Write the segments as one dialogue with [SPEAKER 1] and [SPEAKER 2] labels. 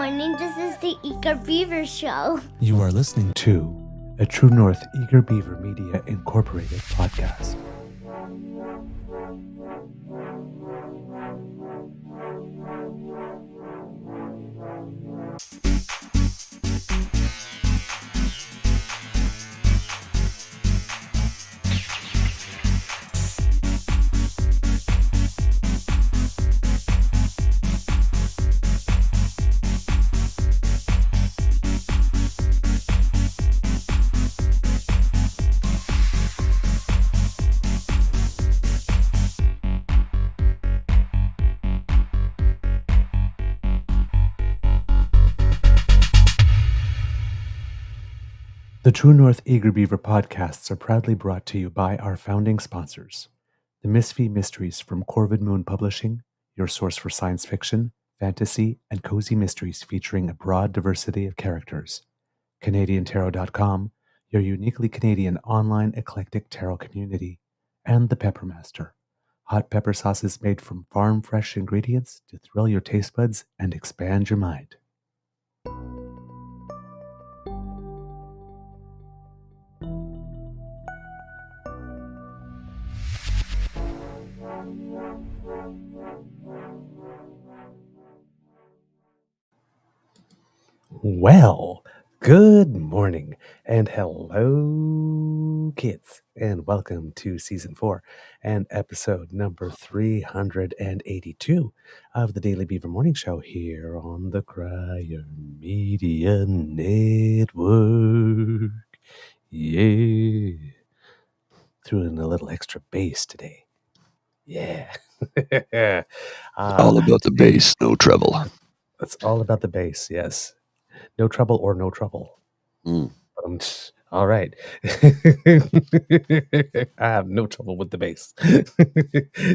[SPEAKER 1] morning. This is the Eager Beaver Show.
[SPEAKER 2] You are listening to a True North Eager Beaver Media Incorporated podcast. The True North Eager Beaver podcasts are proudly brought to you by our founding sponsors, the Misfit Mysteries from Corvid Moon Publishing, your source for science fiction, fantasy, and cozy mysteries featuring a broad diversity of characters, CanadianTarot.com, your uniquely Canadian online eclectic tarot community, and the Pepper Master, hot pepper sauces made from farm-fresh ingredients to thrill your taste buds and expand your mind. Well, good morning and hello, kids, and welcome to season 4 and episode number 382 of the Daily Beaver Morning Show here on the Crier Media Network. Yeah. Threw in a little extra bass today. Yeah.
[SPEAKER 3] All about the bass, no treble.
[SPEAKER 2] It's all about the bass, yes. No trouble or no trouble. All right. I have no trouble with the bass.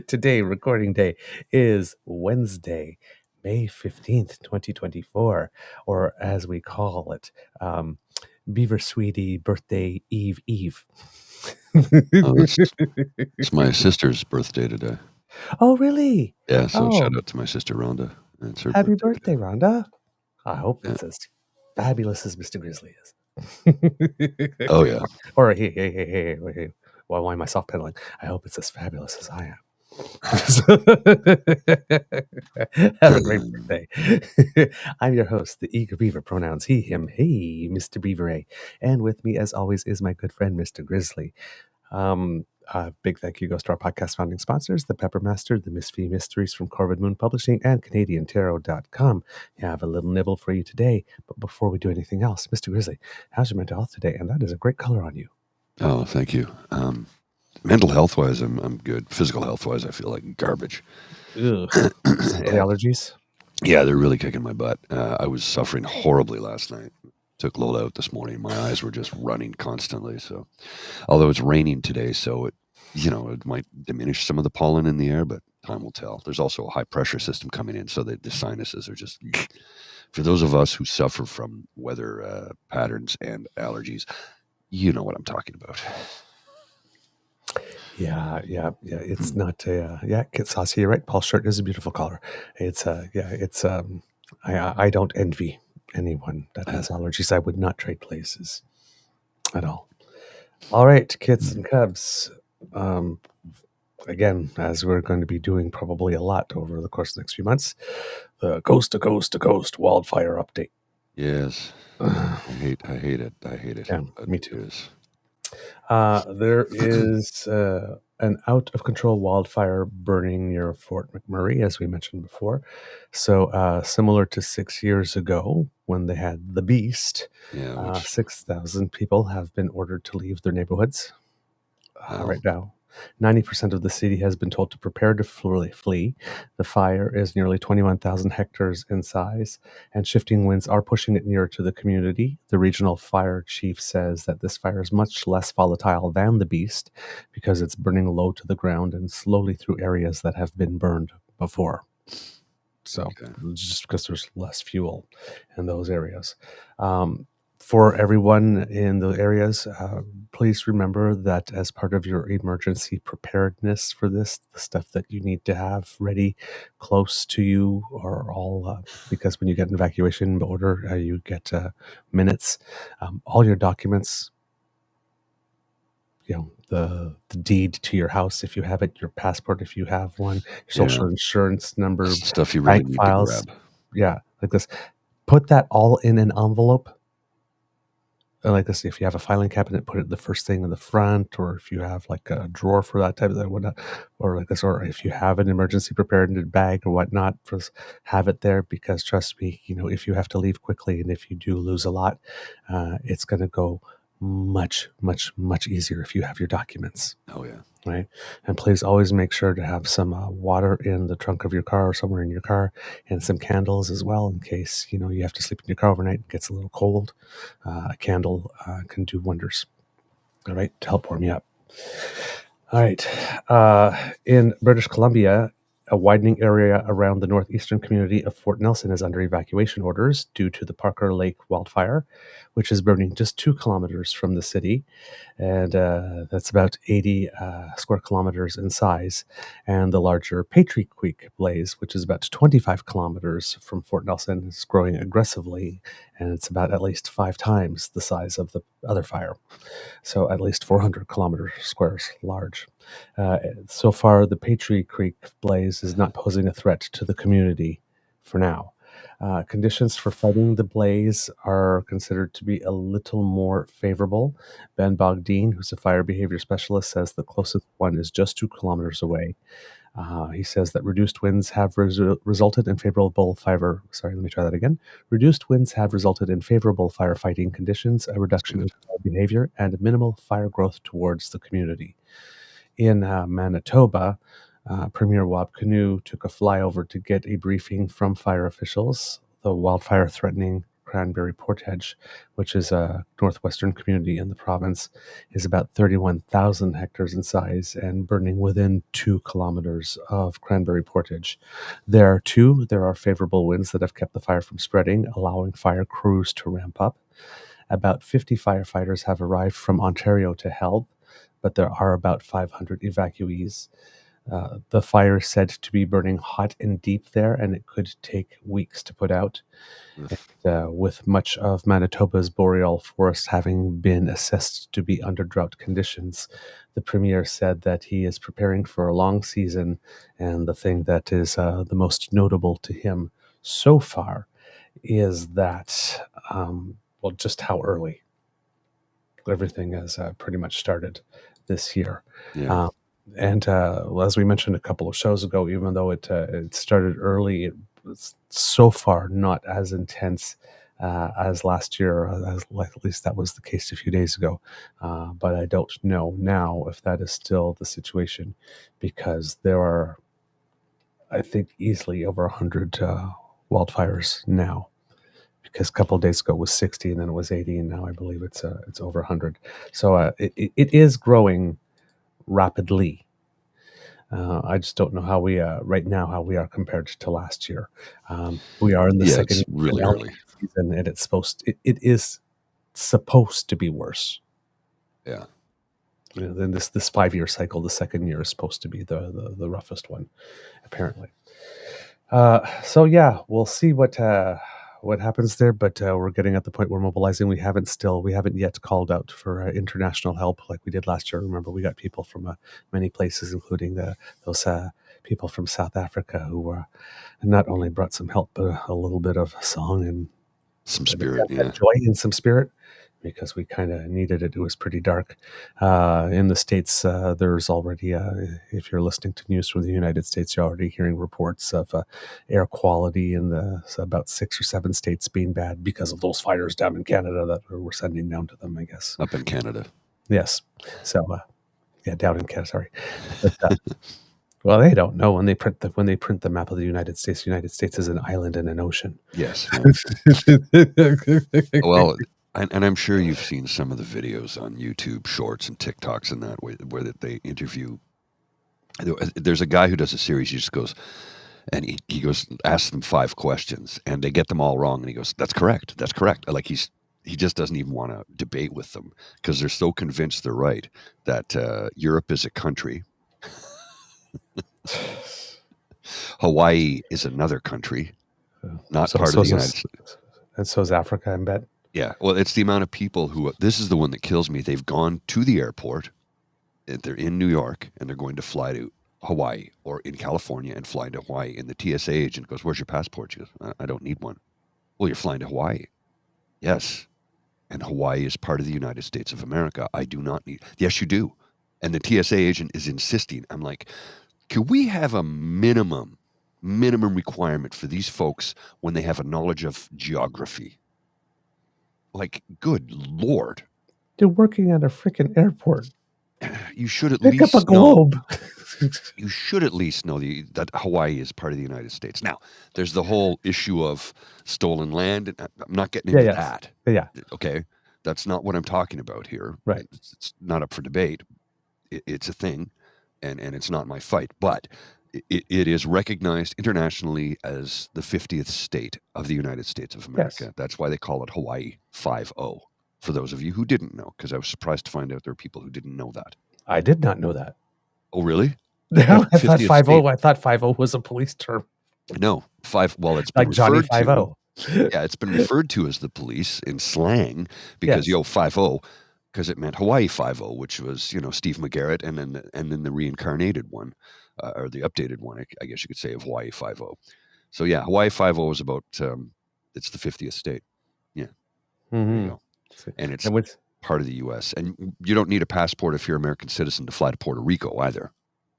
[SPEAKER 2] Today, recording day, is Wednesday, May 15th, 2024, or as we call it, Beaver Sweetie Birthday Eve.
[SPEAKER 3] It's my sister's birthday today.
[SPEAKER 2] Oh, really?
[SPEAKER 3] Yeah, so shout out to my sister Rhonda. It's her
[SPEAKER 2] Happy birthday,
[SPEAKER 3] today.
[SPEAKER 2] Rhonda. I hope it's as fabulous as Mr. Grizzly is.
[SPEAKER 3] Oh, yeah.
[SPEAKER 2] Or hey. Why am I soft pedaling? I hope it's as fabulous as I am. Have a great birthday. I'm your host, the Eager Beaver, pronouns he, him, hey, Mr. Beaver A. And with me, as always, is my good friend, Mr. Grizzly. Big thank you goes to our podcast founding sponsors, the Pepper Master, the Misfit Mysteries from Corvid Moon Publishing, and CanadianTarot.com. I have a little nibble for you today, but before we do anything else, Mr. Grizzly, how's your mental health today? And that is a great color on you.
[SPEAKER 3] Oh, thank you. Mental health-wise, I'm good. Physical health-wise, I feel like garbage.
[SPEAKER 2] Any allergies?
[SPEAKER 3] Yeah, they're really kicking my butt. I was suffering horribly last night. Took Lola out this morning. My eyes were just running constantly. So, although it's raining today, so it might diminish some of the pollen in the air, but time will tell. There's also a high pressure system coming in, so the sinuses are just. For those of us who suffer from weather patterns and allergies, you know what I'm talking about.
[SPEAKER 2] Yeah. It's not Kit Saucy, you're right. Paul's shirt is a beautiful color. I don't envy anyone that has allergies. I would not trade places at all. All right, kits and cubs. Again, as we're going to be doing probably a lot over the course of the next few months, the coast to coast to coast wildfire update.
[SPEAKER 3] Yes. I hate it.
[SPEAKER 2] Yeah, me too. There is an out-of-control wildfire burning near Fort McMurray, as we mentioned before. So similar to 6 years ago when they had the Beast, 6,000 people have been ordered to leave their neighborhoods right now. 90% of the city has been told to prepare to flee. The fire is nearly 21,000 hectares in size, and shifting winds are pushing it nearer to the community. The regional fire chief says that this fire is much less volatile than the Beast because it's burning low to the ground and slowly through areas that have been burned before. So just because there's less fuel in those areas. For everyone in the areas, please remember that as part of your emergency preparedness for this, the stuff that you need to have ready close to you are all because when you get an evacuation order, you get minutes. All your documents, the deed to your house if you have it, your passport if you have one, your social
[SPEAKER 3] Yeah.
[SPEAKER 2] insurance number,
[SPEAKER 3] Stuff you really
[SPEAKER 2] bank
[SPEAKER 3] need to
[SPEAKER 2] files.
[SPEAKER 3] grab.
[SPEAKER 2] Yeah, like this. Put that all in an envelope. Like this, if you have a filing cabinet, put it the first thing in the front, or if you have like a drawer for that type of thing, whatnot, or like this, or if you have an emergency preparedness bag or whatnot, just have it there because trust me, if you have to leave quickly and if you do lose a lot, it's going to go much, much, much easier if you have your documents.
[SPEAKER 3] Oh, yeah.
[SPEAKER 2] Right. And please always make sure to have some water in the trunk of your car or somewhere in your car and some candles as well in case, you have to sleep in your car overnight. It gets a little cold. A candle can do wonders. All right. To help warm you up. All right. In British Columbia, a widening area around the northeastern community of Fort Nelson is under evacuation orders due to the Parker Lake wildfire, which is burning just 2 kilometers from the city. And that's about 80 square kilometers in size. And the larger Patriot Creek blaze, which is about 25 kilometers from Fort Nelson, is growing aggressively. And it's about at least 5 times the size of the other fire. So at least 400 kilometers squares large. So far, the Patriot Creek blaze is not posing a threat to the community for now. Conditions for fighting the blaze are considered to be a little more favorable. Ben Bogdine, who's a fire behavior specialist, says the closest one is just 2 kilometers away. He says that reduced winds have resulted in favorable fire. Sorry, let me try that again. Reduced winds have resulted in favorable firefighting conditions, a reduction in fire behavior, and minimal fire growth towards the community. In Manitoba, Premier Wab Kinew took a flyover to get a briefing from fire officials. The wildfire threatening Cranberry Portage, which is a northwestern community in the province, is about 31,000 hectares in size and burning within 2 kilometers of Cranberry Portage. There, too, there are favorable winds that have kept the fire from spreading, allowing fire crews to ramp up. About 50 firefighters have arrived from Ontario to help, but there are about 500 evacuees. The fire is said to be burning hot and deep there, and it could take weeks to put out. With much of Manitoba's boreal forest having been assessed to be under drought conditions, the Premier said that he is preparing for a long season, and the thing that is the most notable to him so far is that, just how early everything has pretty much started this year.
[SPEAKER 3] Yeah.
[SPEAKER 2] And as we mentioned a couple of shows ago, even though it started early, it was so far not as intense as last year, at least that was the case a few days ago. But I don't know now if that is still the situation, because there are, I think, easily over 100 wildfires now. Because a couple of days ago it was 60, and then it was 80, and now I believe it's over 100. So it is growing rapidly. I just don't know how we right now how we are compared to last year. We are in the
[SPEAKER 3] Yeah,
[SPEAKER 2] second
[SPEAKER 3] it's really
[SPEAKER 2] finale
[SPEAKER 3] early.
[SPEAKER 2] season, and it is supposed to be worse.
[SPEAKER 3] Yeah.
[SPEAKER 2] Then this 5-year cycle, the second year is supposed to be the roughest one, apparently. So yeah, we'll see what happens there, but we're getting at the point we're mobilizing. We haven't yet called out for international help like we did last year. Remember, we got people from many places, including those people from South Africa who not only brought some help, but a little bit of song and
[SPEAKER 3] Some spirit.
[SPEAKER 2] that
[SPEAKER 3] Yeah.
[SPEAKER 2] joy and some spirit, because we kind of needed it. It was pretty dark. In the States, there's already, if you're listening to news from the United States, you're already hearing reports of air quality in about 6 or 7 states being bad because of those fires down in Canada that we're sending down to them, I guess.
[SPEAKER 3] Up in Canada.
[SPEAKER 2] Yes. So, down in Canada, sorry. But, well, they don't know when they print the map of the United States. The United States is an island in an ocean.
[SPEAKER 3] Yes. Well, and I'm sure you've seen some of the videos on YouTube Shorts and TikToks and that where they interview. There's a guy who does a series. He just goes and he goes asks them 5 questions, and they get them all wrong, and he goes, "That's correct. That's correct." Like he's He just doesn't even want to debate with them because they're so convinced they're right that Europe is a country. Hawaii is another country, not part of the United States.
[SPEAKER 2] And so is Africa, I bet.
[SPEAKER 3] Yeah, well, it's the amount of people who, this is the one that kills me. They've gone to the airport, they're in New York, and they're going to fly to Hawaii or in California and fly to Hawaii. And the TSA agent goes, "Where's your passport?" She goes, "I don't need one." "Well, you're flying to Hawaii." "Yes. And Hawaii is part of the United States of America. I do not need." "Yes, you do." And the TSA agent is insisting. I'm like, could we have a minimum requirement for these folks when they have a knowledge of geography? Like, good Lord.
[SPEAKER 2] You're working at a freaking airport.
[SPEAKER 3] You should at
[SPEAKER 2] Pick
[SPEAKER 3] least
[SPEAKER 2] up a globe.
[SPEAKER 3] You should at least know that Hawaii is part of the United States. Now, there's the whole issue of stolen land. And I'm not getting into that.
[SPEAKER 2] Yeah.
[SPEAKER 3] Okay. That's not what I'm talking about here.
[SPEAKER 2] Right.
[SPEAKER 3] It's not up for debate. It's a thing, and it's not my fight. But it is recognized internationally as the 50th state of the United States of America.
[SPEAKER 2] Yes.
[SPEAKER 3] That's why they call it Hawaii 5-0. For those of you who didn't know, because I was surprised to find out there are people who didn't know that.
[SPEAKER 2] I did not know that.
[SPEAKER 3] Oh, really?
[SPEAKER 2] No, I thought 5-0. I thought 5-0 was a police term.
[SPEAKER 3] No, well, it's been
[SPEAKER 2] like Johnny
[SPEAKER 3] referred
[SPEAKER 2] 5-0.
[SPEAKER 3] to. Yeah, it's been referred to as the police in slang because 5-0, because it meant Hawaii 5-0, which was Steve McGarrett, and then the reincarnated one, or the updated one, I guess you could say, of Hawaii 5-0. So yeah, Hawaii 5-0 is about it's the 50th state. Yeah, there you go, and it's part of the U.S. And you don't need a passport if you're an American citizen to fly to Puerto Rico either.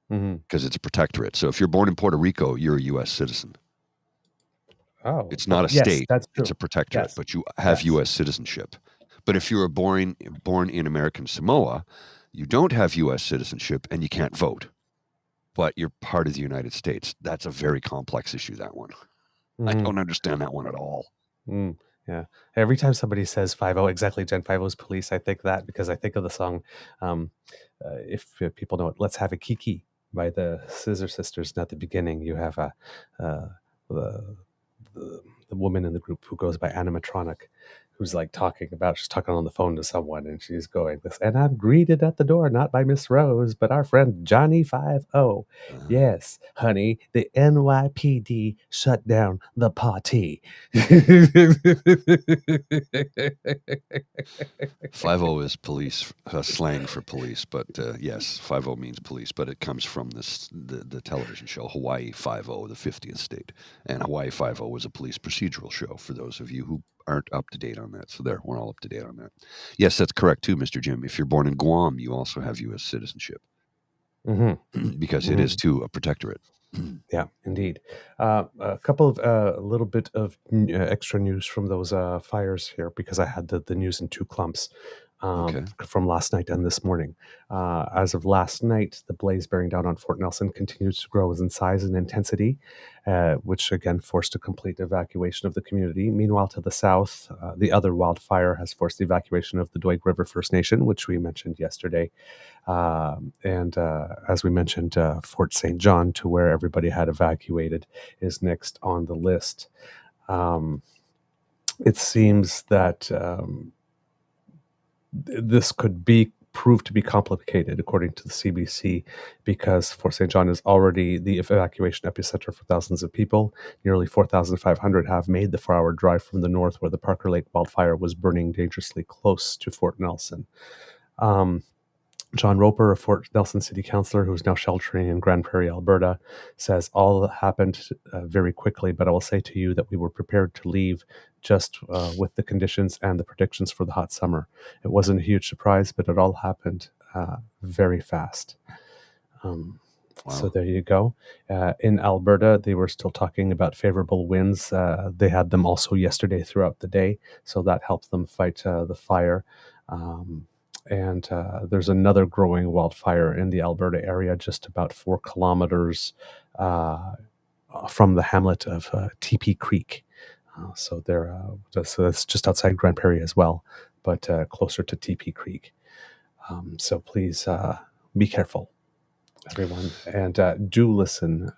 [SPEAKER 3] Because it's a protectorate. So if you're born in Puerto Rico, you're a U.S. citizen.
[SPEAKER 2] Oh,
[SPEAKER 3] it's not a state;
[SPEAKER 2] that's true.
[SPEAKER 3] It's a protectorate, but you have U.S. citizenship. But if you're born in American Samoa, you don't have U.S. citizenship and you can't vote. But you're part of the United States. That's a very complex issue. That one, I don't understand that one at all.
[SPEAKER 2] Yeah. Every time somebody says 5-0, exactly, Gen 5-0's police, I think that because I think of the song, if people know it, "Let's Have a Kiki" by the Scissor Sisters. And at the beginning, you have the woman in the group who goes by Animatronic, who's like she's talking on the phone to someone, and she's going this, "And I'm greeted at the door, not by Miss Rose, but our friend Johnny 5-0. Yes, honey, the NYPD shut down the party."
[SPEAKER 3] 5-0 is police, slang for police, but yes, 5-0 means police, but it comes from the television show Hawaii 5-0, the 50th state. And Hawaii 5-0 was a police procedural show, for those of you who aren't up to date on that. So there, we're all up to date on that. Yes, that's correct too, Mr. Jim. If you're born in Guam, you also have U.S. citizenship. Because it is too a protectorate.
[SPEAKER 2] Yeah, indeed. A couple of a little bit of extra news from those fires here, because I had the news in two clumps from last night and this morning. As of last night, the blaze bearing down on Fort Nelson continues to grow in size and intensity, which again forced a complete evacuation of the community. Meanwhile, to the south, the other wildfire has forced the evacuation of the Doig River First Nation, which we mentioned yesterday. And as we mentioned, Fort St. John, to where everybody had evacuated, is next on the list. It seems that this could prove to be complicated, according to the CBC, because Fort St. John is already the evacuation epicenter for thousands of people. Nearly 4,500 have made the 4-hour drive from the north, where the Parker Lake wildfire was burning dangerously close to Fort Nelson. John Roper, a Fort Nelson City Councillor who's now sheltering in Grand Prairie, Alberta, says all happened very quickly, but I will say to you that we were prepared to leave just with the conditions and the predictions for the hot summer. It wasn't a huge surprise, but it all happened very fast. Wow. So there you go. In Alberta, they were still talking about favorable winds. They had them also yesterday throughout the day, so that helped them fight the fire. And there's another growing wildfire in the Alberta area, just about 4 kilometers from the hamlet of TP Creek. So that's just outside Grand Prairie as well, but closer to TP Creek. So please be careful. everyone. And do listen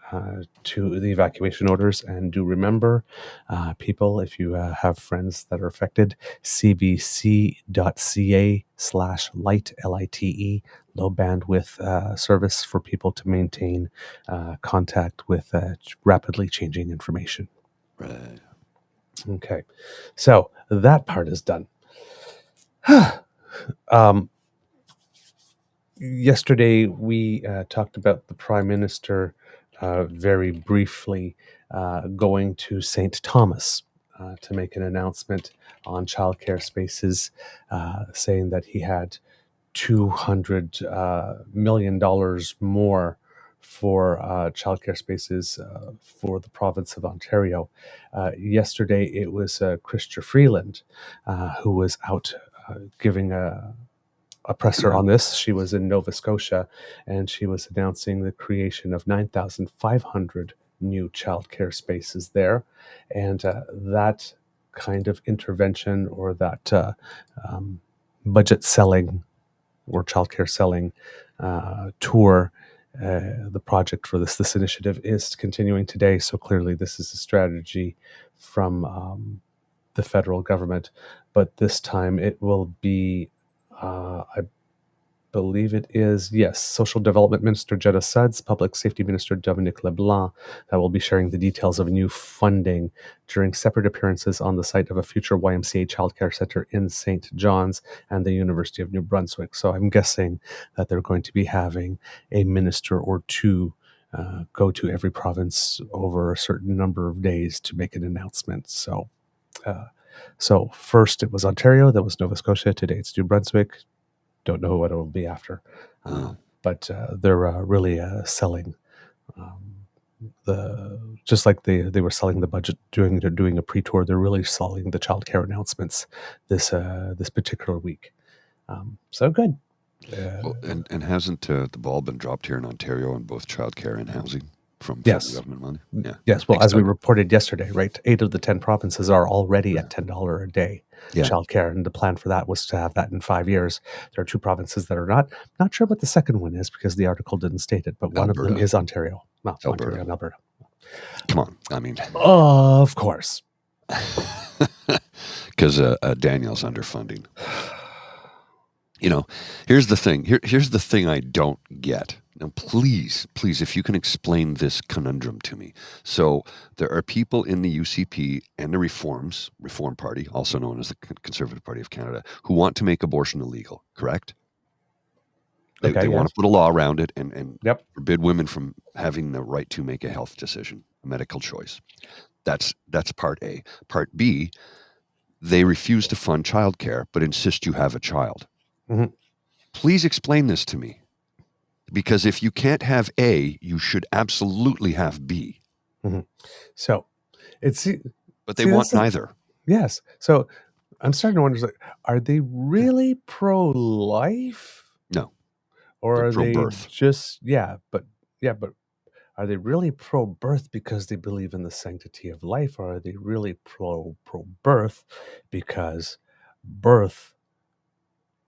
[SPEAKER 2] to the evacuation orders, and do remember, people, if you have friends that are affected, cbc.ca/light, LITE, low bandwidth service for people to maintain contact with rapidly changing information.
[SPEAKER 3] Right.
[SPEAKER 2] Okay, so that part is done. Yesterday, we talked about the Prime Minister very briefly going to St. Thomas to make an announcement on childcare spaces, saying that he had $200 million more for childcare spaces for the province of Ontario. Yesterday, it was Chrystia Freeland who was out giving a presser on this. She was in Nova Scotia, and she was announcing the creation of 9,500 new childcare spaces there. And that kind of intervention, or that budget selling or childcare selling tour, the project for this initiative is continuing today. So clearly, this is a strategy from the federal government, but this time it will be, I believe it is, yes, Social Development Minister Jetta Suds, Public Safety Minister Dominic LeBlanc, that will be sharing the details of new funding during separate appearances on the site of a future YMCA childcare center in St. John's and the University of New Brunswick. So I'm guessing that they're going to be having a minister or two go to every province over a certain number of days to make an announcement. So first it was Ontario, then was Nova Scotia, today it's New Brunswick. Don't know what it will be after, but they're really selling just like they were selling the budget, doing a pre-tour. They're really selling the childcare announcements this particular week. So good.
[SPEAKER 3] Well, and hasn't the ball been dropped here in Ontario on both childcare and housing from
[SPEAKER 2] Yes.
[SPEAKER 3] federal government money? Yeah.
[SPEAKER 2] Yes. Well,
[SPEAKER 3] Makes
[SPEAKER 2] as we
[SPEAKER 3] sense.
[SPEAKER 2] reported yesterday, right, 8 of the 10 provinces are already at $10 a day childcare, and the plan for that was to have that in 5 years. There are 2 provinces that are not sure what the second one is, because the article didn't state it, but one of them
[SPEAKER 3] Alberta.
[SPEAKER 2] is Ontario. Well,
[SPEAKER 3] Alberta.
[SPEAKER 2] Ontario and Alberta.
[SPEAKER 3] Come on. I mean,
[SPEAKER 2] Of course.
[SPEAKER 3] because Daniel's underfunding. You know, here's the thing. Here's the thing I don't get. Now, please, if you can explain this conundrum to me. So there are people in the UCP and the Reform Party, also known as the Conservative Party of Canada, who want to make abortion illegal, correct? They want to put a law around it and forbid women from having the right to make a health decision, a medical choice. That's part A. Part B, they refuse to fund childcare, but insist you have a child.
[SPEAKER 2] Mm-hmm.
[SPEAKER 3] Please explain this to me. Because if you can't have A, you should absolutely have B.
[SPEAKER 2] Mm-hmm. So
[SPEAKER 3] but they want neither.
[SPEAKER 2] Yes. So I'm starting to wonder, are they really pro-life?
[SPEAKER 3] No.
[SPEAKER 2] Or
[SPEAKER 3] they're
[SPEAKER 2] are
[SPEAKER 3] pro-birth.
[SPEAKER 2] They just, but are they really pro-birth because they believe in the sanctity of life? Or are they really pro-birth because birth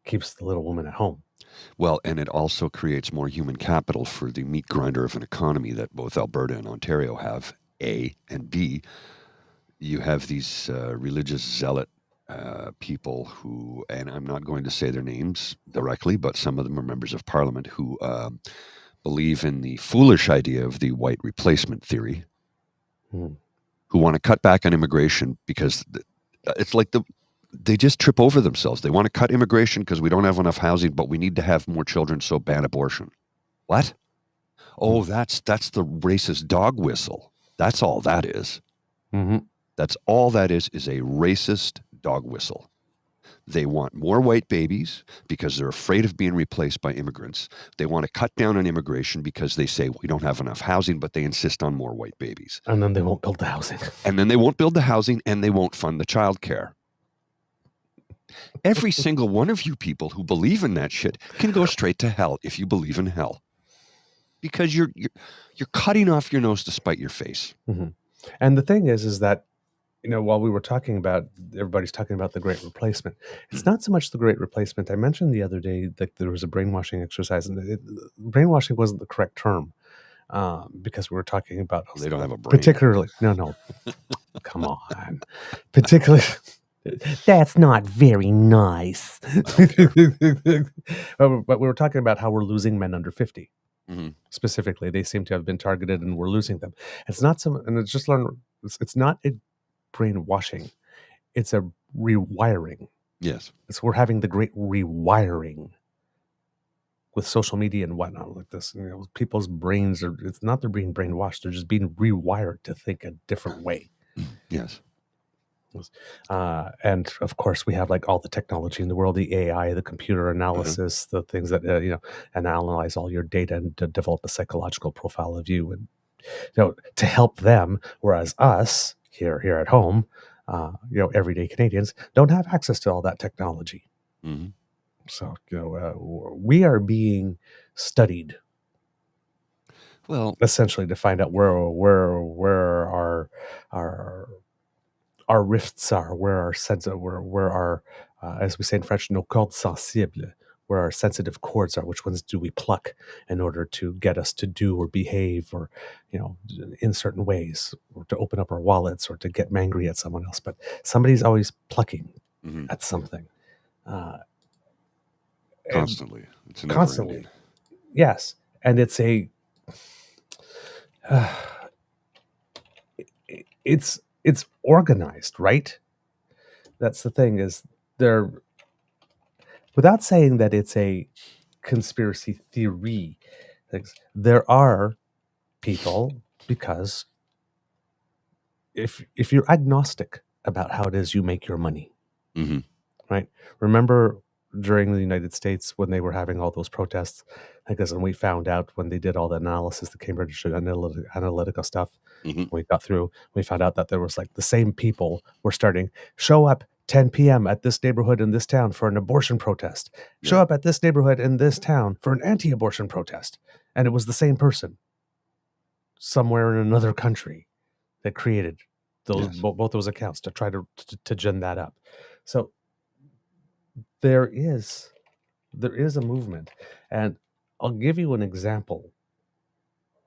[SPEAKER 2] keeps the little woman at home?
[SPEAKER 3] Well, and it also creates more human capital for the meat grinder of an economy that both Alberta and Ontario have, A, and B, you have these religious zealot people who, and I'm not going to say their names directly, but some of them are members of parliament who believe in the foolish idea of the white replacement theory, who want to cut back on immigration because it's like they just trip over themselves. They want to cut immigration because we don't have enough housing, but we need to have more children, so ban abortion. What? Oh, that's the racist dog whistle. That's all that is.
[SPEAKER 2] Mm-hmm.
[SPEAKER 3] That's all that is a racist dog whistle. They want more white babies because they're afraid of being replaced by immigrants. They want to cut down on immigration because they say we don't have enough housing, but they insist on more white babies.
[SPEAKER 2] And then they won't build the housing.
[SPEAKER 3] And then they won't build the housing, and they won't fund the childcare. Every single one of you people who believe in that shit can go straight to hell if you believe in hell, because you're cutting off your nose to spite your face.
[SPEAKER 2] Mm-hmm. And the thing is that while we were talking about, everybody's talking about the Great Replacement. It's not so much the Great Replacement. I mentioned the other day that there was a brainwashing exercise, and brainwashing wasn't the correct term because we were talking about
[SPEAKER 3] They don't have a brain.
[SPEAKER 2] particularly. No, come on, particularly. That's not very nice. But we were talking about how we're losing men under 50.
[SPEAKER 3] Mm-hmm.
[SPEAKER 2] Specifically, they seem to have been targeted, and we're losing them. It's not some, and it's just learn. It's not a brainwashing; it's a rewiring.
[SPEAKER 3] Yes,
[SPEAKER 2] We're having the great rewiring with social media and whatnot like this. People's brains are—it's not they're being brainwashed; they're just being rewired to think a different way.
[SPEAKER 3] Yes.
[SPEAKER 2] And of course, we have like all the technology in the world, the AI, the computer analysis, the things that and analyze all your data and to develop a psychological profile of you, and to help them. Whereas us here at home, everyday Canadians don't have access to all that technology.
[SPEAKER 3] Mm-hmm.
[SPEAKER 2] So we are being studied.
[SPEAKER 3] Well,
[SPEAKER 2] essentially to find out where our rifts are, where our sense of where our as we say in French, nos cordes sensibles, where our sensitive chords are, which ones do we pluck in order to get us to do or behave or in certain ways, or to open up our wallets or to get angry at someone else. But somebody's always plucking at something
[SPEAKER 3] constantly. It's never
[SPEAKER 2] constantly
[SPEAKER 3] ending.
[SPEAKER 2] Yes, and it's a it's organized, right? That's the thing, is they're, without saying that it's a conspiracy theory, there are people, because if you're agnostic about how it is you make your money, right? Remember during the United States when they were having all those protests, because when we found out, when they did all the analysis, the Cambridge Analytica stuff, we got through, we found out that there was like the same people were starting, show up 10 p.m. at this neighborhood in this town for an abortion protest. Show up at this neighborhood in this town for an anti-abortion protest. And it was the same person somewhere in another country that created those both those accounts to try to gin that up. So there is a movement, and I'll give you an example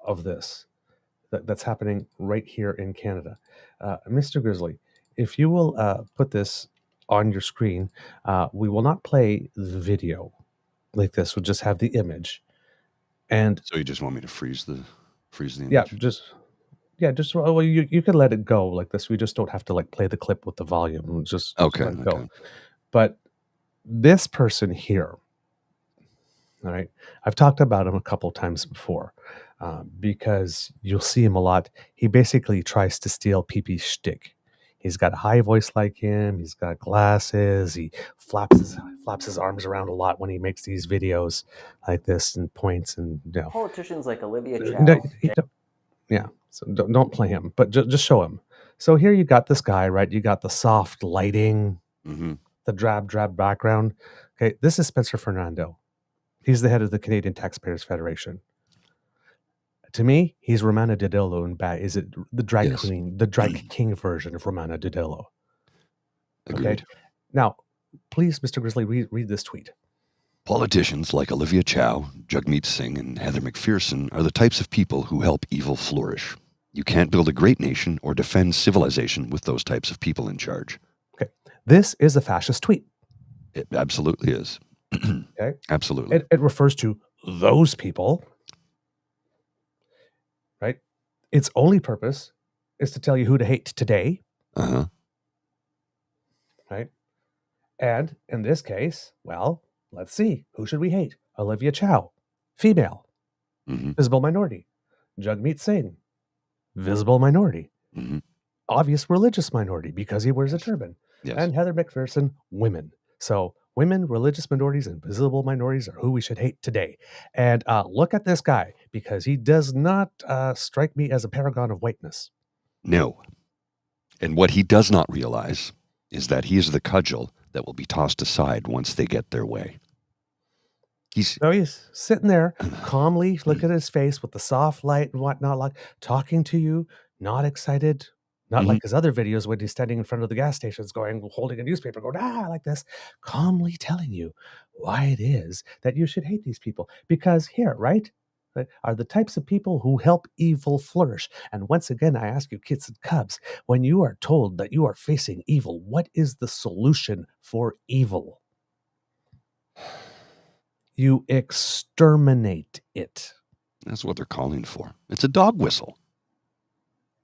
[SPEAKER 2] of this that's happening right here in Canada. Mr. Grizzly, if you will put this on your screen, we will not play the video like this. We'll just have the image. And
[SPEAKER 3] so you just want me to freeze the image?
[SPEAKER 2] Just well, you can let it go like this. We just don't have to like play the clip with the volume. Just let it go. But this person here, all right, I've talked about him a couple times before. Because you'll see him a lot. He basically tries to steal Pee-Pee's shtick. He's got a high voice like him. He's got glasses. He flaps his arms around a lot when he makes these videos like this and points and
[SPEAKER 4] politicians like Olivia Chow.
[SPEAKER 2] So don't play him, but just show him. So here you got this guy, right? You got the soft lighting, the drab background. Okay, this is Spencer Fernando. He's the head of the Canadian Taxpayers Federation. To me, he's Romana Didillo in bad. Is it the drag queen, the drag king version of Romana Didillo?
[SPEAKER 3] Agreed.
[SPEAKER 2] Okay. Now, please, Mr. Grizzly, read this tweet.
[SPEAKER 3] Politicians like Olivia Chow, Jagmeet Singh, and Heather McPherson are the types of people who help evil flourish. You can't build a great nation or defend civilization with those types of people in charge. Okay.
[SPEAKER 2] This is a fascist tweet.
[SPEAKER 3] It absolutely is.
[SPEAKER 2] Okay.
[SPEAKER 3] Absolutely.
[SPEAKER 2] It refers to those people. Right? Its only purpose is to tell you who to hate today. Right? And in this case, well, let's see. Who should we hate? Olivia Chow, female, visible minority. Jagmeet Singh, visible minority. Obvious religious minority because he wears a turban. And Heather McPherson, women. So women, religious minorities, and visible minorities are who we should hate today. And look at this guy, because he does not strike me as a paragon of whiteness.
[SPEAKER 3] No. And what he does not realize is that he is the cudgel that will be tossed aside once they get their way. He's
[SPEAKER 2] sitting there calmly, look at his face with the soft light and whatnot, like talking to you, not excited, Not like his other videos when he's standing in front of the gas stations holding a newspaper, going, like this, calmly telling you why it is that you should hate these people. Because here, right, are the types of people who help evil flourish. And once again, I ask you, kids and cubs, when you are told that you are facing evil, what is the solution for evil? You exterminate it.
[SPEAKER 3] That's what they're calling for. It's a dog whistle.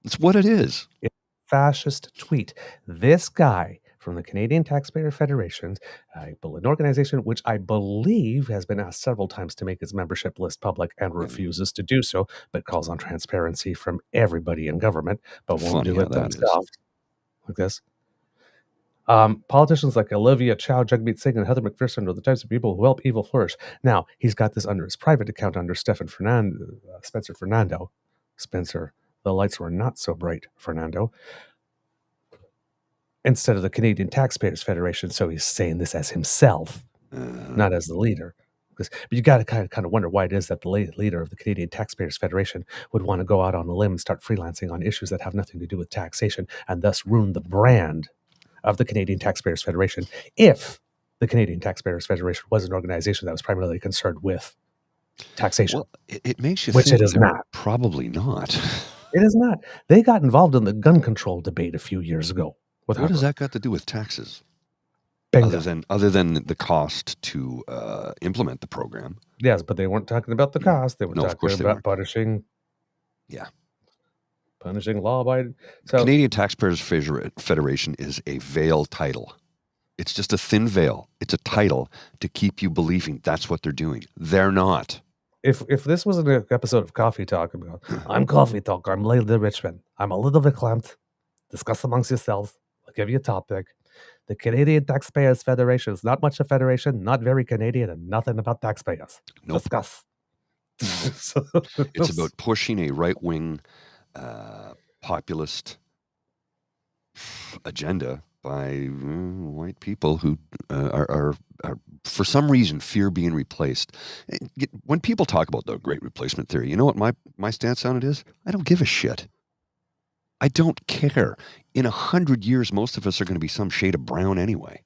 [SPEAKER 3] It's what it is.
[SPEAKER 2] It's a fascist tweet. This guy from the Canadian Taxpayer Federation, an organization which I believe has been asked several times to make its membership list public and refuses to do so, but calls on transparency from everybody in government, but won't do it themselves. Like this. Politicians like Olivia Chow, Jagmeet Singh, and Heather McPherson are the types of people who help evil flourish. Now, he's got this under his private account under Spencer Fernando. Spencer, the lights were not so bright, Fernando. Instead of the Canadian Taxpayers Federation, so he's saying this as himself, not as the leader. But you got to kind of wonder why it is that the leader of the Canadian Taxpayers Federation would want to go out on a limb and start freelancing on issues that have nothing to do with taxation and thus ruin the brand of the Canadian Taxpayers Federation if the Canadian Taxpayers Federation was an organization that was primarily concerned with taxation.
[SPEAKER 3] Well, it makes you
[SPEAKER 2] which
[SPEAKER 3] think
[SPEAKER 2] it is not.
[SPEAKER 3] Probably not.
[SPEAKER 2] It is not. They got involved in the gun control debate a few years ago.
[SPEAKER 3] What does that got to do with taxes?
[SPEAKER 2] Bingo.
[SPEAKER 3] Other than the cost to implement the program.
[SPEAKER 2] Yes, but they weren't talking about the cost. They were talking about punishing.
[SPEAKER 3] Yeah.
[SPEAKER 2] Punishing law-abiding.
[SPEAKER 3] So, Canadian Taxpayers Federation is a veil title. It's just a thin veil. It's a title to keep you believing that's what they're doing. They're not.
[SPEAKER 2] If this was an episode of Coffee Talk, I'm Coffee Talk. I'm Lady Richmond. I'm a little bit clamped. Discuss amongst yourselves. I'll give you a topic. The Canadian Taxpayers Federation is not much a federation, not very Canadian, and nothing about taxpayers.
[SPEAKER 3] Nope.
[SPEAKER 2] Discuss.
[SPEAKER 3] It's about pushing a right-wing populist agenda by white people who are for some reason fear being replaced. When people talk about the Great Replacement Theory, you know what my stance on it is? I don't give a shit. I don't care. In 100 years, most of us are going to be some shade of brown anyway.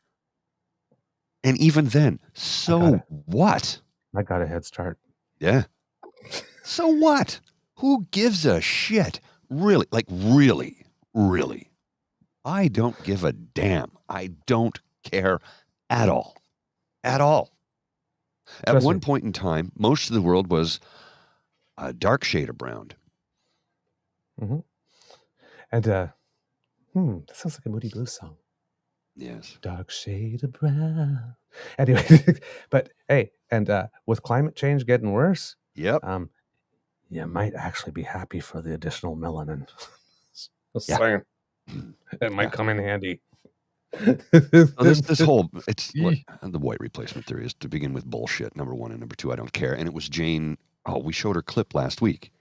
[SPEAKER 3] And even then, so what?
[SPEAKER 2] I got a head start.
[SPEAKER 3] Yeah. So what? Who gives a shit? Really? Like, really? Really? I don't give a damn. I don't care at all. At all. At one point in time, most of the world was a dark shade of brown.
[SPEAKER 2] Mm-hmm. And, that sounds like a Moody Blues song.
[SPEAKER 3] Yes.
[SPEAKER 2] Dark shade of brown. Anyway, but hey, and with climate change getting worse,
[SPEAKER 3] yep.
[SPEAKER 2] You might actually be happy for the additional melanin.
[SPEAKER 3] Yeah.
[SPEAKER 2] It might come in handy.
[SPEAKER 3] This whole, the white replacement theory is to begin with bullshit, number one, and number two, I don't care. And it was Jane, we showed her clip last week.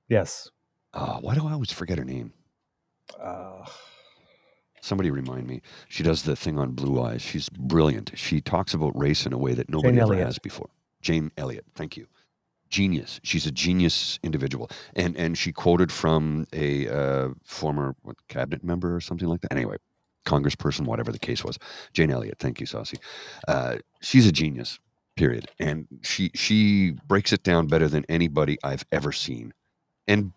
[SPEAKER 2] Yes.
[SPEAKER 3] Why do I always forget her name? Somebody remind me. She does the thing on Blue Eyes. She's brilliant. She talks about race in a way that nobody ever has before. Jane Elliott. Thank you. Genius. She's a genius individual. And she quoted from a former cabinet member or something like that. Anyway, congressperson, whatever the case was. Jane Elliott. Thank you, Saucy. She's a genius, period. And she breaks it down better than anybody I've ever seen. And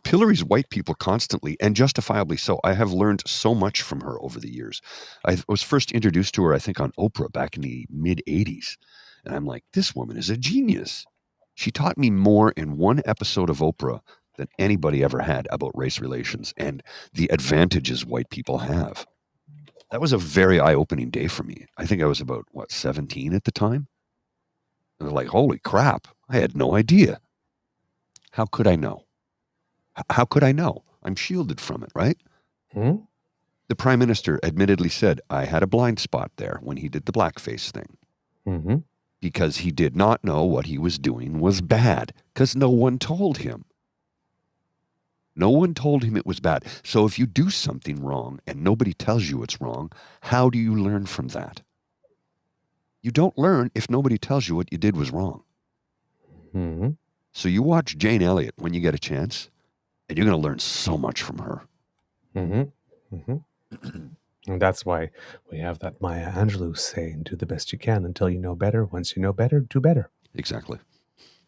[SPEAKER 3] pillories white people constantly, and justifiably so. I have learned so much from her over the years. I was first introduced to her, I think, on Oprah back in the mid-'80s. And I'm like, this woman is a genius. She taught me more in one episode of Oprah than anybody ever had about race relations and the advantages white people have. That was a very eye-opening day for me. I think I was about, 17 at the time? I was like, holy crap, I had no idea. How could I know? How could I know? I'm shielded from it, right?
[SPEAKER 2] Hmm?
[SPEAKER 3] The prime minister admittedly said, I had a blind spot there when he did the blackface thing.
[SPEAKER 2] Mm-hmm.
[SPEAKER 3] Because he did not know what he was doing was bad, because no one told him. No one told him it was bad. So if you do something wrong and nobody tells you it's wrong, how do you learn from that? You don't learn if nobody tells you what you did was wrong.
[SPEAKER 2] Mm-hmm.
[SPEAKER 3] So you watch Jane Elliott when you get a chance, and you're going to learn so much from her.
[SPEAKER 2] Mm-hmm. Mm-hmm. And that's why we have that Maya Angelou saying, do the best you can until you know better. Once you know better, do better.
[SPEAKER 3] Exactly.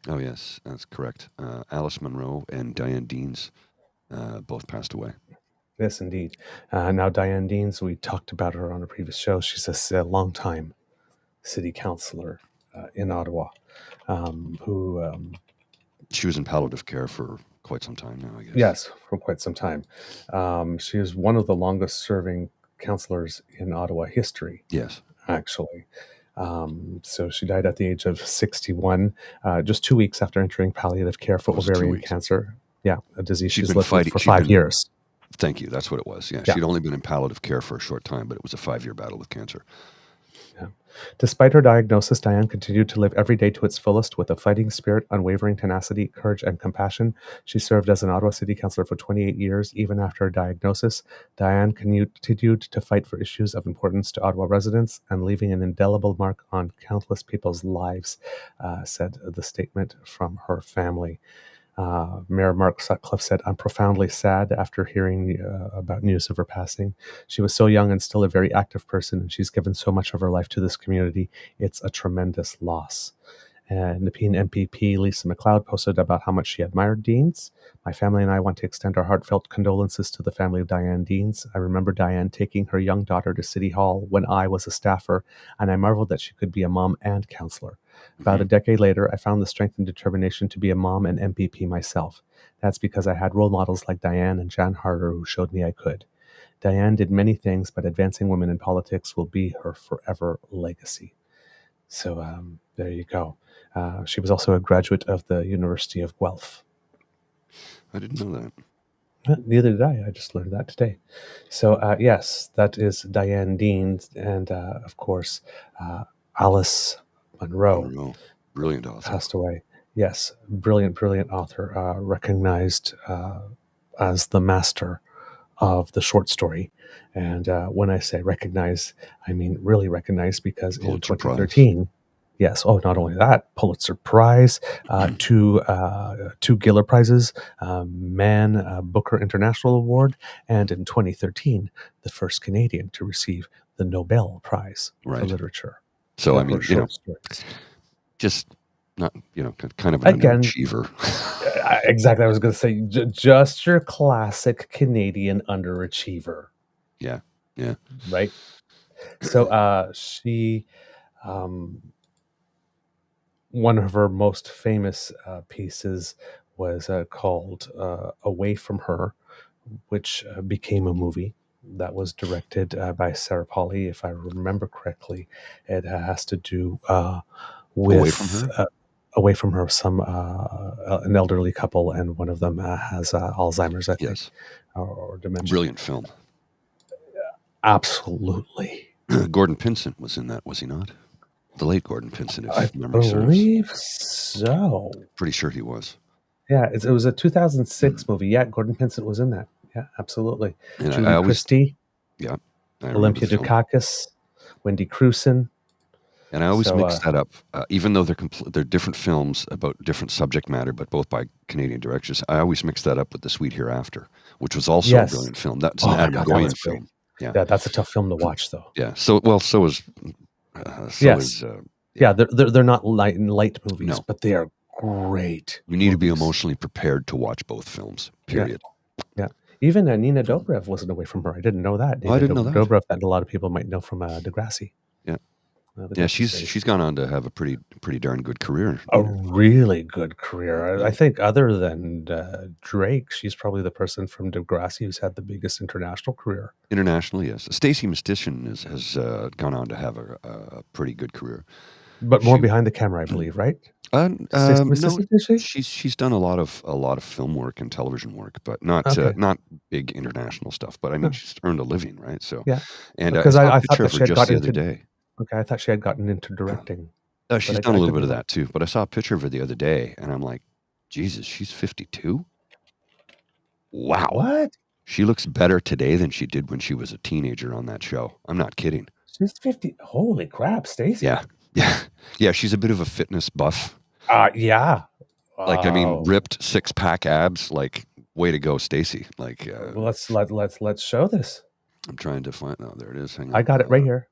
[SPEAKER 3] Oh, yes, that's correct. Alice Munro and Diane Deans both passed away.
[SPEAKER 2] Yes, indeed. Now, Diane Deans, we talked about her on a previous show. She's a long-time city councillor in Ottawa who...
[SPEAKER 3] she was in palliative care for quite some time now, I guess.
[SPEAKER 2] Yes, for quite some time. She is one of the longest-serving councillors in Ottawa history.
[SPEAKER 3] Yes.
[SPEAKER 2] Actually. So she died at the age of 61, just 2 weeks after entering palliative care for ovarian cancer. Yeah, a disease she's lived with for 5 years.
[SPEAKER 3] Thank you. That's what it was. Yeah, she'd only been in palliative care for a short time, but it was a 5-year battle with cancer.
[SPEAKER 2] Yeah. Despite her diagnosis, Diane continued to live every day to its fullest with a fighting spirit, unwavering tenacity, courage, and compassion. She served as an Ottawa City Councillor for 28 years. Even after her diagnosis, Diane continued to fight for issues of importance to Ottawa residents and leaving an indelible mark on countless people's lives, said the statement from her family. Mayor Mark Sutcliffe said, I'm profoundly sad after hearing about news of her passing. She was so young and still a very active person, and she's given so much of her life to this community. It's a tremendous loss. And Nepean MPP Lisa MacLeod posted about how much she admired Deans. My family and I want to extend our heartfelt condolences to the family of Diane Deans. I remember Diane taking her young daughter to City Hall when I was a staffer, and I marveled that she could be a mom and councillor. About a decade later, I found the strength and determination to be a mom and MPP myself. That's because I had role models like Diane and Jan Harder who showed me I could. Diane did many things, but advancing women in politics will be her forever legacy. So there you go. She was also a graduate of the University of Guelph.
[SPEAKER 3] I didn't know that.
[SPEAKER 2] Neither did I. I just learned that today. So, yes, that is Diane Deans. And, of course, Alice Munro.
[SPEAKER 3] Brilliant author.
[SPEAKER 2] Passed away. Yes, brilliant author, recognized as the master of the short story. And when I say recognized, I mean really recognized, because in 2013... Yes. Oh, not only that, Pulitzer Prize, two Giller Prizes, Man Booker International Award, and in 2013, the first Canadian to receive the Nobel Prize for literature.
[SPEAKER 3] So, I mean, just not, kind of an underachiever.
[SPEAKER 2] Exactly. I was going to say, just your classic Canadian underachiever.
[SPEAKER 3] Yeah.
[SPEAKER 2] Right. So she... one of her most famous pieces was called Away from Her, which became a movie that was directed by Sarah Polley, if I remember correctly. It has to do with Away from Her, some an elderly couple, and one of them has Alzheimer's, I think, or dementia.
[SPEAKER 3] Brilliant film.
[SPEAKER 2] Absolutely.
[SPEAKER 3] Gordon Pinsent was in that, was he not? The late Gordon Pinsent, if memory serves.
[SPEAKER 2] I believe so.
[SPEAKER 3] Pretty sure he was.
[SPEAKER 2] Yeah, it was a 2006 movie. Yeah, Gordon Pinsent was in that. Yeah, absolutely.
[SPEAKER 3] And
[SPEAKER 2] Julie Christie.
[SPEAKER 3] Yeah.
[SPEAKER 2] Olympia Dukakis. Wendy Crewson.
[SPEAKER 3] And I always mix that up. Even though they're different films about different subject matter, but both by Canadian directors, I always mix that up with The Sweet Hereafter, which was also a brilliant film. That's an Adam Goyan film.
[SPEAKER 2] Yeah, that's a tough film to watch, though.
[SPEAKER 3] Yeah. So is...
[SPEAKER 2] they're not light movies, but they are great.
[SPEAKER 3] You need to be emotionally prepared to watch both films, period.
[SPEAKER 2] Yeah. Even Nina Dobrev wasn't Away from Her. I didn't know that.
[SPEAKER 3] I didn't know that.
[SPEAKER 2] Dobrev, that a lot of people might know from Degrassi.
[SPEAKER 3] Yeah. She's gone on to have a pretty darn good career.
[SPEAKER 2] A really good career. I think other than Drake, she's probably the person from Degrassi who's had the biggest international career.
[SPEAKER 3] Internationally, yes. Stacey Mistysyn has gone on to have a pretty good career.
[SPEAKER 2] But more behind the camera, I believe, right?
[SPEAKER 3] She's done a lot of film work and television work, but not big international stuff. But I mean, she's earned a living, right? So and
[SPEAKER 2] because I thought that
[SPEAKER 3] she had gotten the other day.
[SPEAKER 2] Okay, I thought she had gotten into directing.
[SPEAKER 3] She's done a little bit of that too. But I saw a picture of her the other day, and I'm like, Jesus, she's 52. Wow,
[SPEAKER 2] what?
[SPEAKER 3] She looks better today than she did when she was a teenager on that show. I'm not kidding.
[SPEAKER 2] She's 50. Holy crap, Stacey.
[SPEAKER 3] Yeah. She's a bit of a fitness buff.
[SPEAKER 2] Yeah.
[SPEAKER 3] Like, I mean, ripped 6-pack abs, like way to go, Stacy. Like,
[SPEAKER 2] Well, let's show this.
[SPEAKER 3] I'm trying to find. Oh, there it is. Hang on.
[SPEAKER 2] I got it right here.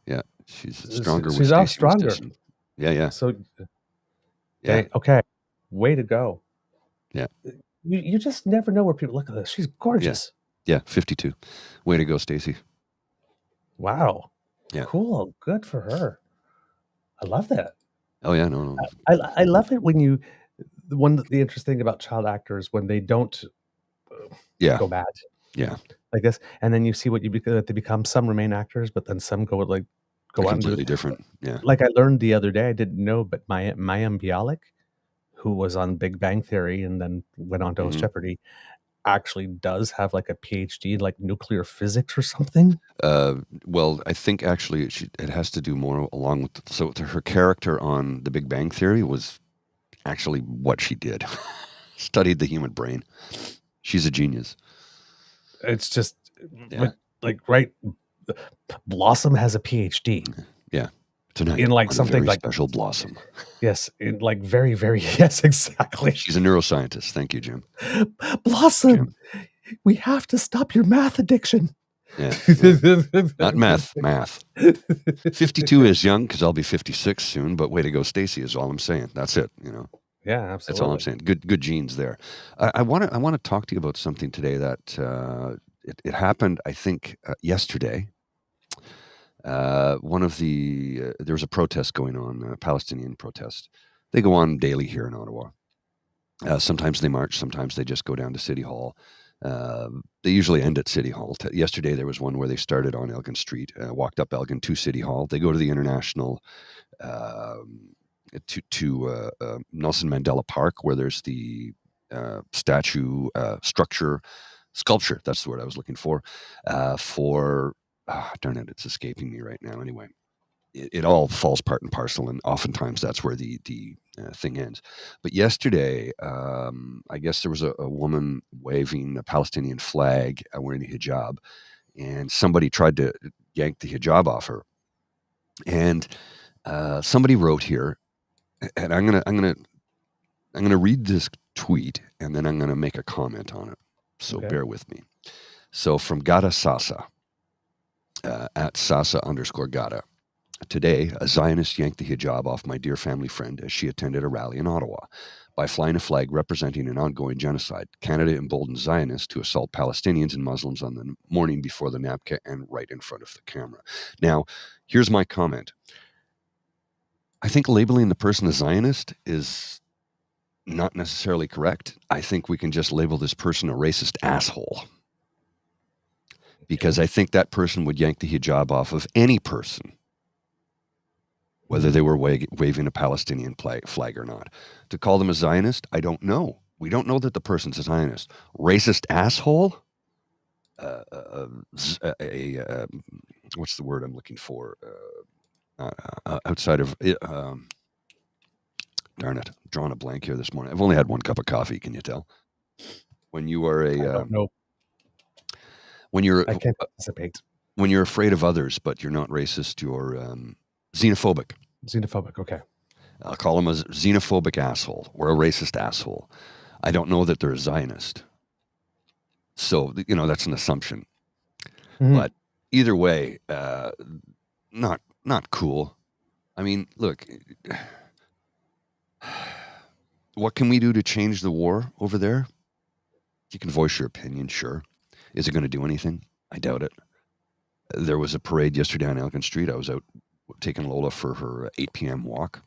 [SPEAKER 3] Yeah, she's stronger with
[SPEAKER 2] She's all
[SPEAKER 3] Stacy
[SPEAKER 2] stronger.
[SPEAKER 3] Mistison. Yeah.
[SPEAKER 2] So,
[SPEAKER 3] Yeah.
[SPEAKER 2] okay, way to go.
[SPEAKER 3] Yeah.
[SPEAKER 2] You just never know where people look at this. She's gorgeous.
[SPEAKER 3] Yeah, 52. Way to go, Stacy.
[SPEAKER 2] Wow.
[SPEAKER 3] Yeah.
[SPEAKER 2] Cool. Good for her. I love that.
[SPEAKER 3] Oh yeah, no.
[SPEAKER 2] I love it when you. The interesting thing about child actors when they don't go bad.
[SPEAKER 3] Yeah.
[SPEAKER 2] Like this, and then you see what they become. Some remain actors, but then some go on
[SPEAKER 3] Completely different. Yeah.
[SPEAKER 2] Like I learned the other day, I didn't know, but Mayim Bialik, who was on Big Bang Theory and then went on to host Jeopardy, actually does have like a PhD in like nuclear physics or something.
[SPEAKER 3] Well, I think actually it has to do more along with her character on The Big Bang Theory was actually what she did. Studied the human brain. She's a genius.
[SPEAKER 2] It's just like right. Blossom has a PhD.
[SPEAKER 3] Yeah. Tonight
[SPEAKER 2] in like something
[SPEAKER 3] very
[SPEAKER 2] like
[SPEAKER 3] special Blossom.
[SPEAKER 2] Yes, in like very, very yes, exactly.
[SPEAKER 3] She's a neuroscientist. Thank you, Jim.
[SPEAKER 2] Blossom,
[SPEAKER 3] Jim.
[SPEAKER 2] we have to stop your math addiction.
[SPEAKER 3] Yeah. Not math. 52 is young because I'll be 56 soon, but way to go, Stacy, is all I'm saying. That's it, you know.
[SPEAKER 2] Yeah, absolutely.
[SPEAKER 3] That's all I'm saying. Good genes there. I want to talk to you about something today that it happened, I think, yesterday. There was a protest going on, a Palestinian protest. They go on daily here in Ottawa. Sometimes they march, sometimes they just go down to City Hall. They usually end at City Hall. Yesterday there was one where they started on Elgin Street, walked up Elgin to City Hall. They go to the International, to Nelson Mandela Park, where there's the statue, sculpture. That's the word I was looking for. Darn it, it's escaping me right now. Anyway, it all falls part and parcel, and oftentimes that's where the thing ends. But yesterday, I guess there was a woman waving a Palestinian flag wearing a hijab, and somebody tried to yank the hijab off her. And somebody wrote here, and I'm gonna read this tweet, and then I'm gonna make a comment on it. So bear with me. So from Gada Sasa, at Sasa_Gada. Today, a Zionist yanked the hijab off my dear family friend as she attended a rally in Ottawa. By flying a flag representing an ongoing genocide, Canada emboldened Zionists to assault Palestinians and Muslims on the morning before the NAPCA and right in front of the camera. Now, here's my comment. I think labeling the person a Zionist is not necessarily correct. I think we can just label this person a racist asshole. Because I think that person would yank the hijab off of any person, whether they were waving a Palestinian flag or not. To call them a Zionist, I don't know. We don't know that the person's a Zionist. Racist asshole? What's the word I'm looking for? Outside of it, darn it, I'm drawing a blank here this morning. I've only had one cup of coffee, can you tell? When you are
[SPEAKER 2] I don't know.
[SPEAKER 3] I
[SPEAKER 2] can't participate.
[SPEAKER 3] When you're afraid of others, but you're not racist, you're xenophobic.
[SPEAKER 2] Xenophobic, okay.
[SPEAKER 3] I'll call him a xenophobic asshole or a racist asshole. I don't know that they're a Zionist. So, that's an assumption. Mm-hmm. But either way, not cool. I mean, look, what can we do to change the war over there? You can voice your opinion, sure. Is it going to do anything? I doubt it. There was a parade yesterday on Elgin Street. I was out taking Lola for her 8 p.m. walk.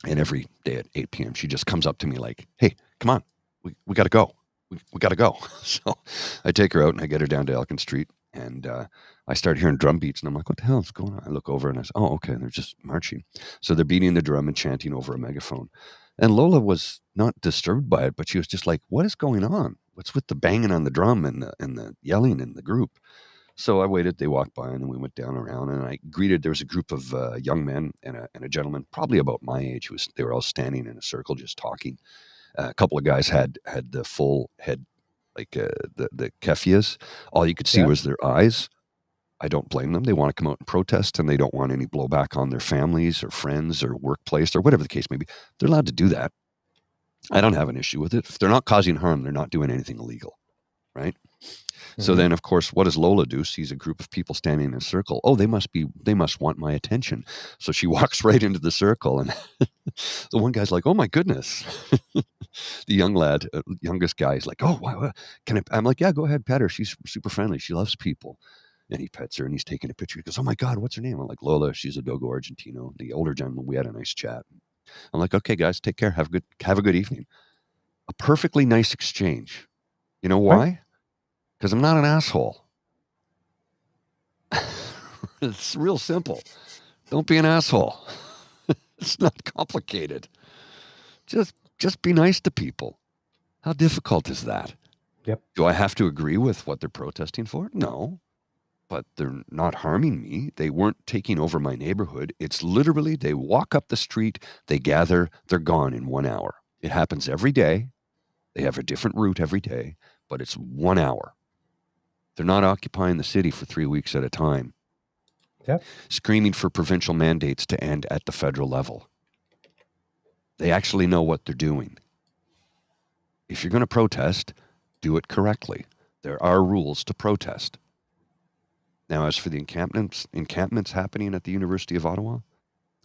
[SPEAKER 3] And every day at 8 p.m., she just comes up to me like, hey, come on, we got to go. We got to go. So I take her out and I get her down to Elgin Street. And I start hearing drum beats. And I'm like, what the hell is going on? I look over and I say, oh, okay, they're just marching. So they're beating the drum and chanting over a megaphone. And Lola was not disturbed by it, but she was just like, what is going on? What's with the banging on the drum and the yelling in the group? So I waited. They walked by, and then we went down around, and I greeted. There was a group of young men and a gentleman, probably about my age. They were all standing in a circle, just talking. A couple of guys had the full head, like the kefias. All you could see was their eyes. I don't blame them. They want to come out and protest, and they don't want any blowback on their families or friends or workplace or whatever the case may be. They're allowed to do that. I don't have an issue with it. If they're not causing harm, they're not doing anything illegal, right? So then, of course, what does Lola do? Sees a group of people standing in a circle. Oh, they must want my attention. So she walks right into the circle, and the one guy's like, "Oh my goodness!" The young lad, youngest guy, is like, "Oh, wow, can I?" I'm like, "Yeah, go ahead, pet her. She's super friendly. She loves people." And he pets her, and he's taking a picture. He goes, "Oh my God, what's her name?" I'm like, "Lola. She's a Dogo Argentino." The older gentleman. We had a nice chat. I'm like, "Okay, guys, take care. Have a good evening." A perfectly nice exchange. You know
[SPEAKER 2] Right.
[SPEAKER 3] why? Because I'm not an asshole. It's real simple. Don't be an asshole. It's not complicated. Just be nice to people. How difficult is that?
[SPEAKER 2] Yep.
[SPEAKER 3] Do I have to agree with what they're protesting for? No. But they're not harming me. They weren't taking over my neighborhood. It's literally they walk up the street, they gather, they're gone in 1 hour. It happens every day. They have a different route every day, but it's 1 hour. They're not occupying the city for 3 weeks at a time.
[SPEAKER 2] Yep.
[SPEAKER 3] Screaming for provincial mandates to end at the federal level. They actually know what they're doing. If you're going to protest, do it correctly. There are rules to protest. Now, as for the encampments happening at the University of Ottawa,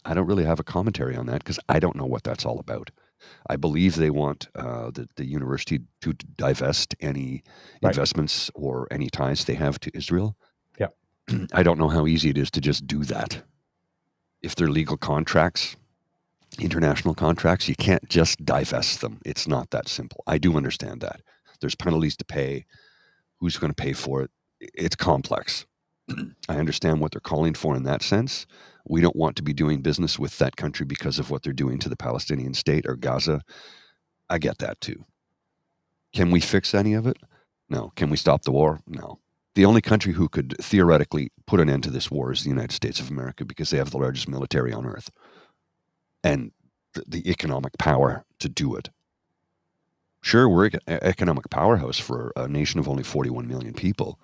[SPEAKER 3] I don't really have a commentary on that because I don't know what that's all about. I believe they want the university to divest any
[SPEAKER 2] Right.
[SPEAKER 3] investments or any ties they have to Israel.
[SPEAKER 2] Yeah.
[SPEAKER 3] I don't know how easy it is to just do that. If they're legal contracts, international contracts, you can't just divest them. It's not that simple. I do understand that. There's penalties to pay. Who's going to pay for it? It's complex. I understand what they're calling for in that sense. We don't want to be doing business with that country because of what they're doing to the Palestinian state or Gaza. I get that too. Can we fix any of it? No. Can we stop the war? No. The only country who could theoretically put an end to this war is the United States of America because they have the largest military on earth and the economic power to do it. Sure, we're an economic powerhouse for a nation of only 41 million people.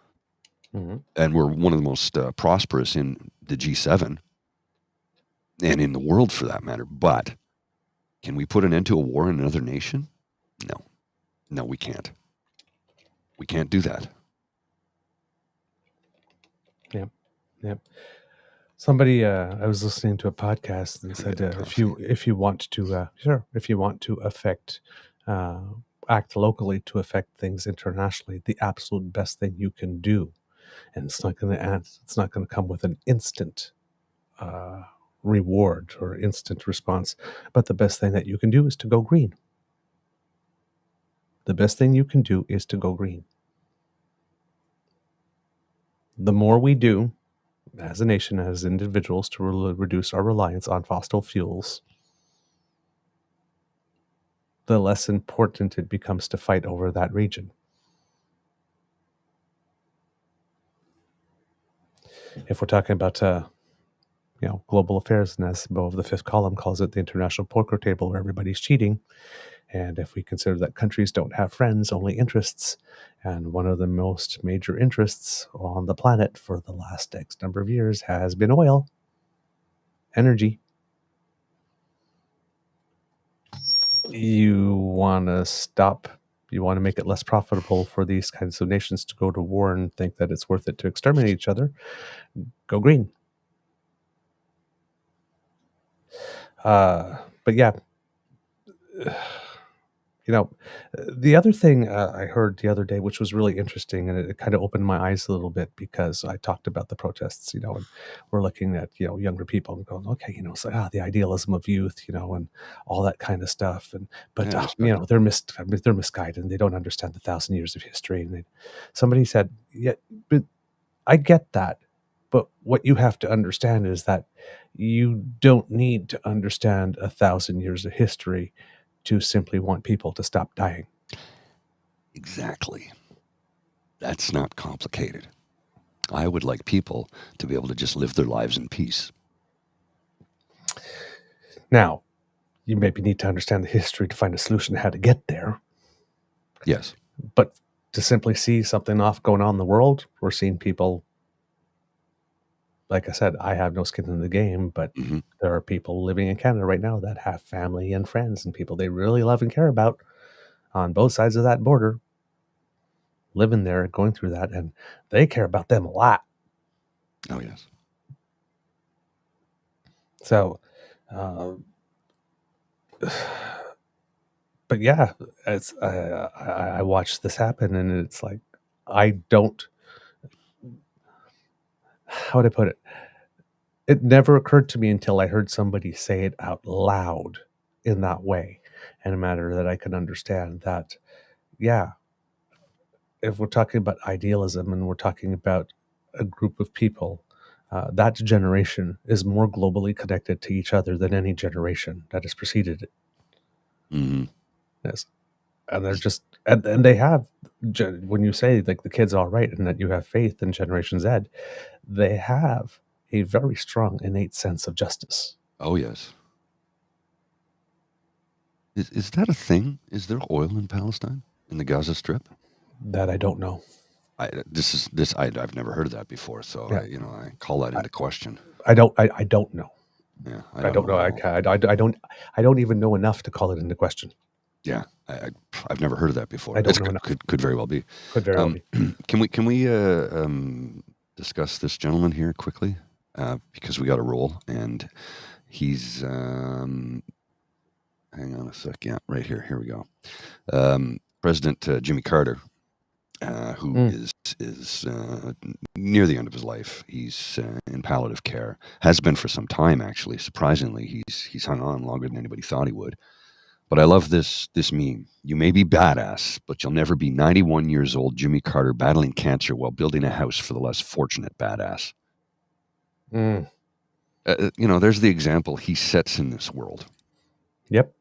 [SPEAKER 2] Mm-hmm.
[SPEAKER 3] And we're one of the most prosperous in the G7 and in the world for that matter. But can we put an end to a war in another nation? No. No, we can't. We can't do that.
[SPEAKER 2] Yep. Yep. Somebody, I was listening to a podcast and said, if you want to affect, act locally to affect things internationally, the absolute best thing you can do, and it's not going to come with an instant reward or instant response, but the best thing that you can do is to go green. The best thing you can do is to go green. The more we do, as a nation, as individuals, to reduce our reliance on fossil fuels, the less important it becomes to fight over that region. If we're talking about, global affairs, and as above the fifth column calls it, the international poker table where everybody's cheating, and if we consider that countries don't have friends, only interests, and one of the most major interests on the planet for the last X number of years has been oil, energy, you want to make it less profitable for these kinds of nations to go to war and think that it's worth it to exterminate each other, go green. But yeah, the other thing I heard the other day, which was really interesting, and it kind of opened my eyes a little bit because I talked about the protests, and we're looking at, younger people and going, okay, it's like, the idealism of youth, and all that kind of stuff. But they're misguided and they don't understand the 1,000 years of history. And somebody said, yeah, but I get that. But what you have to understand is that you don't need to understand 1,000 years of history to simply want people to stop dying.
[SPEAKER 3] Exactly. That's not complicated. I would like people to be able to just live their lives in peace.
[SPEAKER 2] Now, you maybe need to understand the history to find a solution to how to get there.
[SPEAKER 3] Yes.
[SPEAKER 2] But to simply see something off going on in the world, we're seeing people like I said, I have no skin in the game, but
[SPEAKER 3] Mhm.
[SPEAKER 2] there are people living in Canada right now that have family and friends and people they really love and care about on both sides of that border, living there and going through that, and they care about them a lot.
[SPEAKER 3] Oh, yes.
[SPEAKER 2] So, but yeah, it's I watched this happen, and it's like I don't. How would I put it? It never occurred to me until I heard somebody say it out loud in that way, in a manner that I can understand that. Yeah, if we're talking about idealism and we're talking about a group of people, that generation is more globally connected to each other than any generation that has preceded it.
[SPEAKER 3] Hmm.
[SPEAKER 2] Yes. And they're just, and they have, when you say like the kid's all right and that you have faith in Generation Z, they have a very strong innate sense of justice.
[SPEAKER 3] Oh, yes. Is that a thing? Is there oil in Palestine, in the Gaza Strip?
[SPEAKER 2] That I don't know.
[SPEAKER 3] I've never heard of that before, so
[SPEAKER 2] Yeah.
[SPEAKER 3] I call that into question.
[SPEAKER 2] I don't know.
[SPEAKER 3] Yeah,
[SPEAKER 2] I don't know. I don't even know enough to call it into question.
[SPEAKER 3] Yeah, I've never heard of that before.
[SPEAKER 2] I don't know enough.
[SPEAKER 3] Could very well be.
[SPEAKER 2] Could very well be.
[SPEAKER 3] Can we discuss this gentleman here quickly? Because we got a roll, and he's hang on a sec. Yeah, right here. Here we go. President Jimmy Carter, who is near the end of his life. He's in palliative care. Has been for some time, actually. Surprisingly, he's hung on longer than anybody thought he would. But I love this meme. You may be badass, but you'll never be 91 years old Jimmy Carter battling cancer while building a house for the less fortunate badass. There's the example he sets in this world.
[SPEAKER 2] Yep.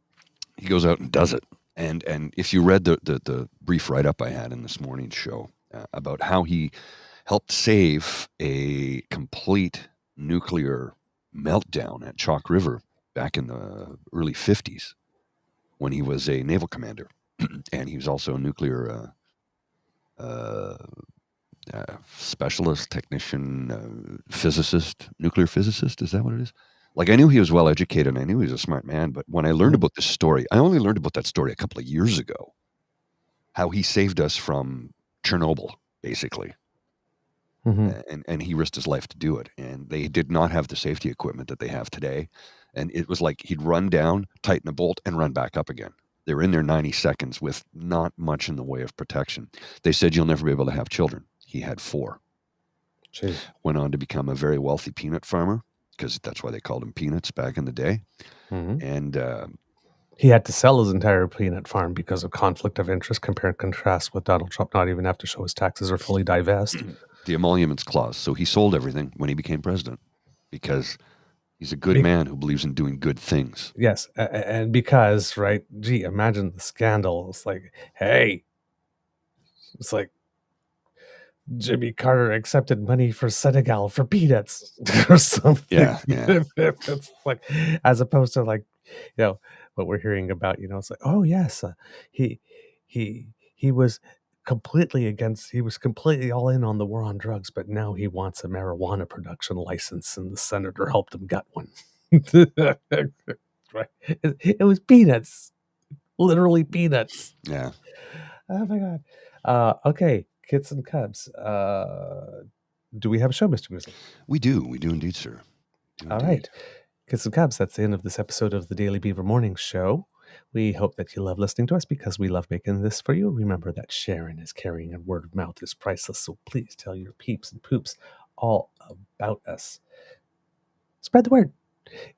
[SPEAKER 3] He goes out and does it. And if you read the brief write-up I had in this morning's show about how he helped save a complete nuclear meltdown at Chalk River back in the early 50s when he was a naval commander. And he was also a nuclear specialist, technician, physicist, nuclear physicist. Is that what it is? Like, I knew he was well educated and I knew he was a smart man, but when I learned about this story, I only learned about that story a couple of years ago, how he saved us from Chernobyl, basically. And he risked his life to do it. And they did not have the safety equipment that they have today. And it was like he'd run down, tighten a bolt, and run back up again. They were in there 90 seconds with not much in the way of protection. They said, you'll never be able to have children. He had 4.
[SPEAKER 2] Jeez.
[SPEAKER 3] Went on to become a very wealthy peanut farmer, because that's why they called him Peanuts back in the day. And
[SPEAKER 2] he had to sell his entire peanut farm because of conflict of interest, compare and contrast with Donald Trump not even have to show his taxes or fully divest.
[SPEAKER 3] The emoluments clause. So he sold everything when he became president because he's a good man who believes in doing good things.
[SPEAKER 2] Yes. And because, right, gee, imagine the scandal. It's like, hey, it's like Jimmy Carter accepted money for Senegal for peanuts or something.
[SPEAKER 3] Yeah.
[SPEAKER 2] It's like, as opposed to like, what we're hearing about, it's like, oh yes, he was completely all in on the war on drugs, but now he wants a marijuana production license and the senator helped him get one. Right. It was peanuts, literally peanuts.
[SPEAKER 3] Yeah.
[SPEAKER 2] Oh my God. Okay. Kits and Cubs. Do we have a show, Mr. Grizzly?
[SPEAKER 3] We do indeed, sir.
[SPEAKER 2] All right. Kits and Cubs, that's the end of this episode of the Daily Beaver Morning Show. We hope that you love listening to us because we love making this for you. Remember that sharing is caring and word of mouth is priceless. So please tell your peeps and poops all about us. Spread the word.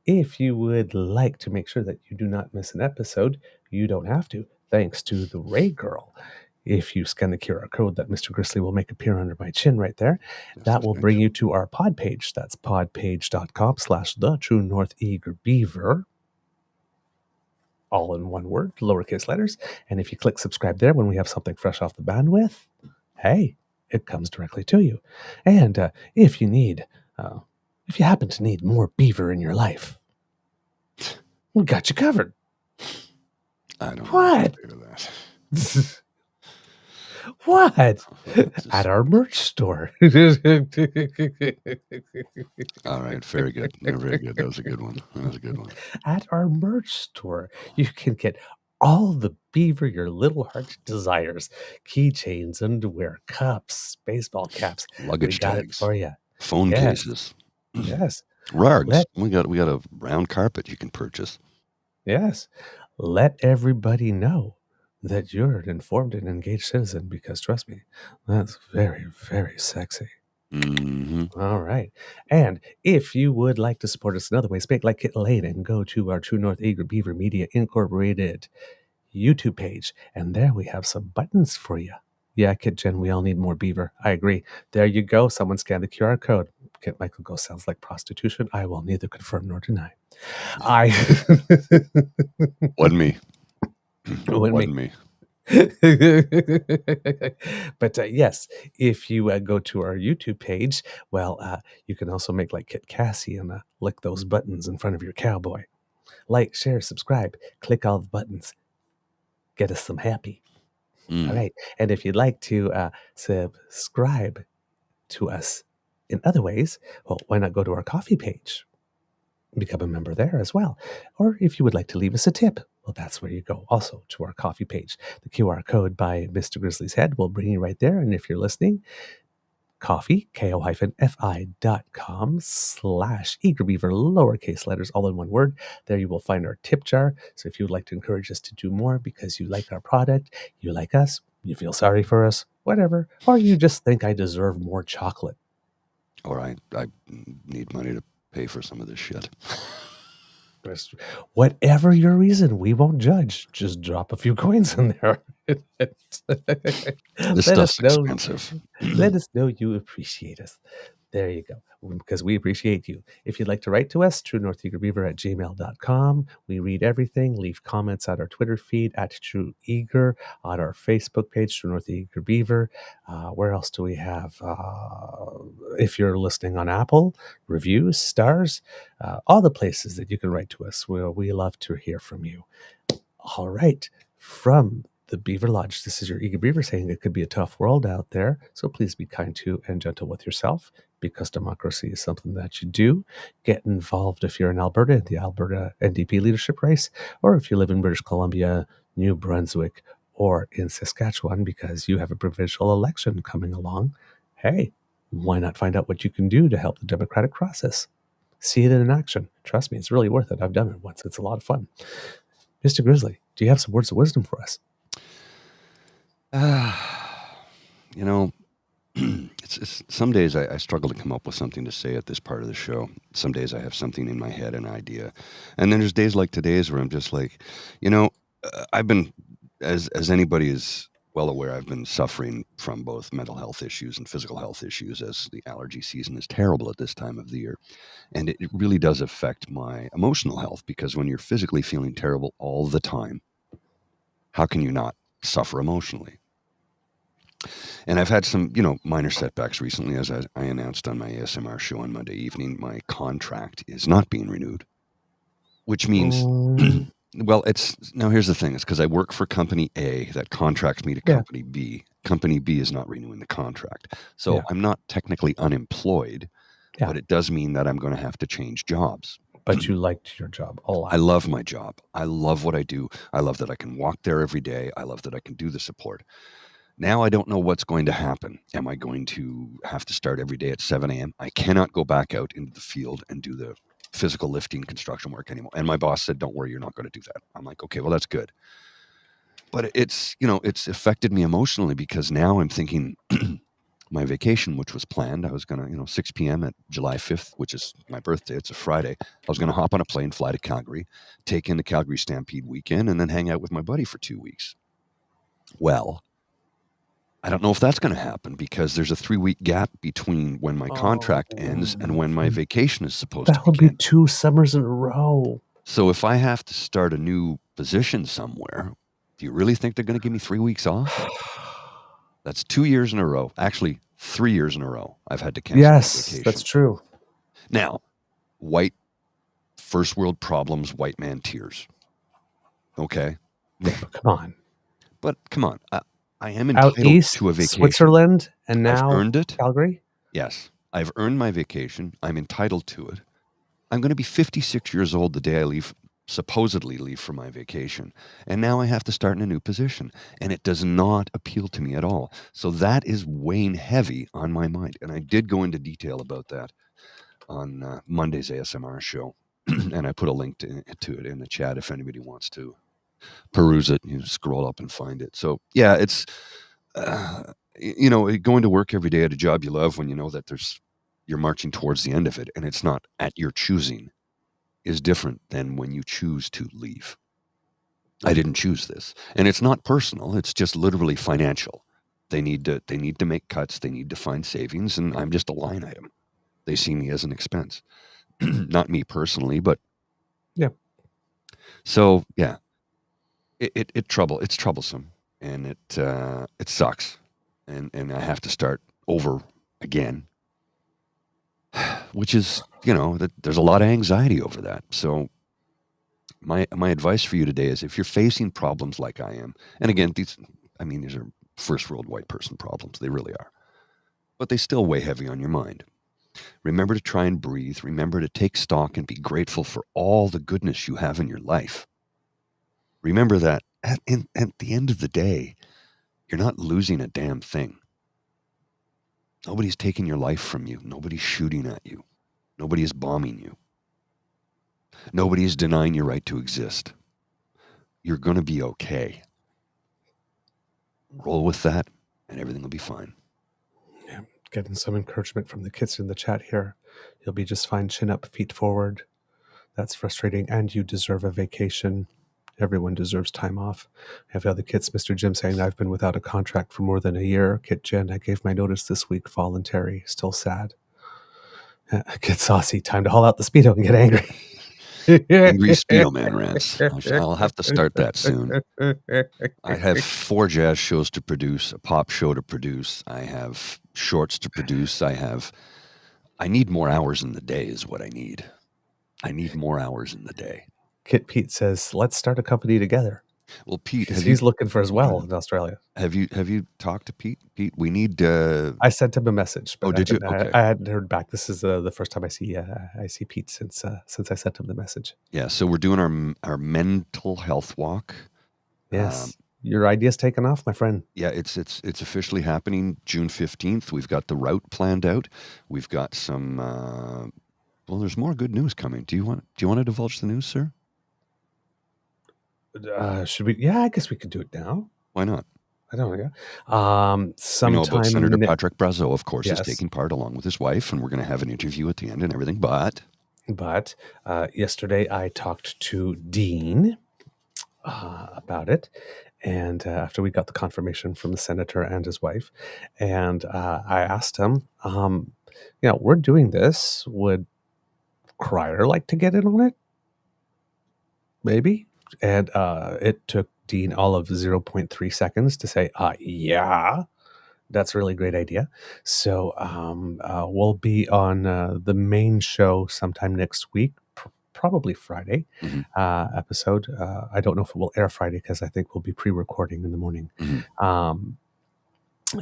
[SPEAKER 2] If you would like to make sure that you do not miss an episode, you don't have to, thanks to the Ray Girl. If you scan the QR code that Mr. Grizzly will make appear under my chin right there, that will bring you to our pod page. That's podpage.com/TheTrueNorthEagerBeaver. All in one word, lowercase letters. And if you click subscribe there when we have something fresh off the bandwidth, hey, it comes directly to you. And if you happen to need more beaver in your life, we got you covered.
[SPEAKER 3] I don't
[SPEAKER 2] What?
[SPEAKER 3] know that.
[SPEAKER 2] What?
[SPEAKER 3] Just-
[SPEAKER 2] At our merch store.
[SPEAKER 3] All right, very good. Very good. That was a good one. That was a good one.
[SPEAKER 2] At our merch store, you can get all the Beaver your little heart desires. Keychains, underwear, cups, baseball caps. We
[SPEAKER 3] Luggage
[SPEAKER 2] got it
[SPEAKER 3] tags,
[SPEAKER 2] for you.
[SPEAKER 3] phone
[SPEAKER 2] Yes.
[SPEAKER 3] cases,
[SPEAKER 2] Yes.
[SPEAKER 3] rugs. We got a round carpet you can purchase.
[SPEAKER 2] Yes. Let everybody know that you're an informed and engaged citizen because trust me, that's very, very sexy.
[SPEAKER 3] Mm-hmm.
[SPEAKER 2] All right. And if you would like to support us in other ways, make like Kit Lane and go to our True North Eager Beaver Media Incorporated YouTube page. And there we have some buttons for you. Yeah, Kit Jen, we all need more beaver. I agree. There you go. Someone scan the QR code. Kit Michael goes, sounds like prostitution. I will neither confirm nor deny.
[SPEAKER 3] Wasn't me.
[SPEAKER 2] Wasn't
[SPEAKER 3] me.
[SPEAKER 2] But yes, if you go to our YouTube page, well, you can also make like Kit Cassie and lick those buttons in front of your cowboy. Like, share, subscribe, click all the buttons. Get us some happy. All right. And if you'd like to subscribe to us in other ways, well, why not go to our coffee page? Become a member there as well. Or if you would like to leave us a tip, well, that's where you go also to our coffee page. The QR code by Mr. Grizzly's Head will bring you right there. And if you're listening, coffee, ko-fi.com/eagerbeaver, lowercase letters, all in one word. There you will find our tip jar. So if you would like to encourage us to do more because you like our product, you like us, you feel sorry for us, whatever, or you just think I deserve more chocolate.
[SPEAKER 3] Or I need money to pay for some of this shit.
[SPEAKER 2] Whatever your reason, we won't judge. Just drop a few coins in there.
[SPEAKER 3] This stuff's expensive.
[SPEAKER 2] Let us know you appreciate us. There you go. Because we appreciate you. If you'd like to write to us, truenortheagerbeaver@gmail.com. We read everything. Leave comments at our Twitter feed @TrueEager, on our Facebook page, True North Eager Beaver. Where else do we have? If you're listening on Apple, reviews, stars, all the places that you can write to us. We love to hear from you. All right. From the Beaver Lodge, this is your Eager Beaver saying it could be a tough world out there. So please be kind to and gentle with yourself because democracy is something that you do. Get involved if you're in Alberta, in the Alberta NDP leadership race, or if you live in British Columbia, New Brunswick, or in Saskatchewan because you have a provincial election coming along. Hey, why not find out what you can do to help the democratic process? See it in action. Trust me, it's really worth it. I've done it once. It's a lot of fun. Mr. Grizzly, do you have some words of wisdom for us?
[SPEAKER 3] You know, it's some days I struggle to come up with something to say at this part of the show. Some days I have something in my head, an idea. And then there's days like today's where I'm just like, I've been, as anybody is well aware, I've been suffering from both mental health issues and physical health issues as the allergy season is terrible at this time of the year. And it really does affect my emotional health because when you're physically feeling terrible all the time, how can you not suffer emotionally? And I've had some, minor setbacks recently. As I announced on my ASMR show on Monday evening, my contract is not being renewed, which means, well, now here's the thing. It's because I work for company A that contracts me to company B. Company B is not renewing the contract. So I'm not technically unemployed, but it does mean that I'm going to have to change jobs.
[SPEAKER 2] But you liked your job a lot.
[SPEAKER 3] I love my job. I love what I do. I love that I can walk there every day. I love that I can do the support. Now I don't know what's going to happen. Am I going to have to start every day at 7 a.m.? I cannot go back out into the field and do the physical lifting construction work anymore. And my boss said, don't worry, you're not going to do that. I'm like, okay, well, that's good. But it's affected me emotionally because now I'm thinking my vacation, which was planned, I was going to, 6 p.m. at July 5th, which is my birthday. It's a Friday. I was going to hop on a plane, fly to Calgary, take in the Calgary Stampede weekend, and then hang out with my buddy for 2 weeks. Well, I don't know if that's going to happen because there's a 3-week gap between when my contract ends and when my vacation is supposed to begin.
[SPEAKER 2] That would be 2 summers in a row.
[SPEAKER 3] So if I have to start a new position somewhere, do you really think they're going to give me 3 weeks off? That's 2 years in a row. Actually, 3 years in a row. I've had to cancel my vacation.
[SPEAKER 2] Yes, that's true.
[SPEAKER 3] Now, first world problems, white man tears. Okay.
[SPEAKER 2] Yeah, but come on.
[SPEAKER 3] But come on. I am
[SPEAKER 2] Out
[SPEAKER 3] entitled
[SPEAKER 2] east,
[SPEAKER 3] to a vacation.
[SPEAKER 2] Switzerland, and
[SPEAKER 3] I've
[SPEAKER 2] now
[SPEAKER 3] earned it.
[SPEAKER 2] Calgary.
[SPEAKER 3] Yes, I've earned my vacation. I'm entitled to it. I'm going to be 56 years old the day I supposedly leave for my vacation. And now I have to start in a new position. And it does not appeal to me at all. So that is weighing heavy on my mind. And I did go into detail about that on Monday's ASMR show. And I put a link to it in the chat if anybody wants to peruse it. You scroll up and find it. So, yeah, it's, going to work every day at a job you love when you know that you're marching towards the end of it and it's not at your choosing is different than when you choose to leave. I didn't choose this. And it's not personal. It's just literally financial. They need to make cuts. They need to find savings. And I'm just a line item. They see me as an expense. Not me personally, but
[SPEAKER 2] yeah.
[SPEAKER 3] So yeah, it's troublesome, and it sucks, and I have to start over again, which is there's a lot of anxiety over that. So my advice for you today is if you're facing problems like I am, and again these are first world white person problems, they really are, but they still weigh heavy on your mind. Remember to try and breathe. Remember to take stock and be grateful for all the goodness you have in your life. Remember that at the end of the day, you're not losing a damn thing. Nobody's taking your life from you. Nobody's shooting at you. Nobody is bombing you. Nobody is denying your right to exist. You're going to be okay. Roll with that, and everything will be fine.
[SPEAKER 2] Yeah, getting some encouragement from the kids in the chat here. You'll be just fine. Chin up, feet forward. That's frustrating, and you deserve a vacation. Everyone deserves time off. I have other kids, Mr. Jim saying, I've been without a contract for more than a year. Kit Jen, I gave my notice this week, voluntary, still sad. Kid Saucy, time to haul out the Speedo and get angry.
[SPEAKER 3] Angry Speedo Man rants. I'll have to start that soon. I have 4 jazz shows to produce, a pop show to produce. I have shorts to produce. I need more hours in the day is what I need. I need more hours in the day.
[SPEAKER 2] Kit Pete says, let's start a company together.
[SPEAKER 3] Well, Pete,
[SPEAKER 2] he's looking for as well in Australia.
[SPEAKER 3] Have you talked to Pete? Pete, we need.
[SPEAKER 2] I sent him a message. But
[SPEAKER 3] did you? Okay.
[SPEAKER 2] I hadn't heard back. This is the first time I see Pete since I sent him the message.
[SPEAKER 3] Yeah, so we're doing our mental health walk.
[SPEAKER 2] Yes, your idea's taken off, my friend. Yeah,
[SPEAKER 3] it's officially happening June 15th. We've got the route planned out. We've got some. Well, there's more good news coming. Do you want to divulge the news, sir?
[SPEAKER 2] Should we? Yeah, I guess we could do it now.
[SPEAKER 3] Why not?
[SPEAKER 2] I don't know.
[SPEAKER 3] We know about Senator Patrick Brazeau, of course, is taking part along with his wife, and we're going to have an interview at the end and everything. But
[SPEAKER 2] yesterday I talked to Dean about it, and after we got the confirmation from the senator and his wife, and I asked him, we're doing this. Would Crier like to get in on it? Maybe. And it took Dean all of 0.3 seconds to say, yeah, that's a really great idea. So we'll be on the main show sometime next week, probably Friday episode. I don't know if it will air Friday because I think we'll be pre-recording in the morning.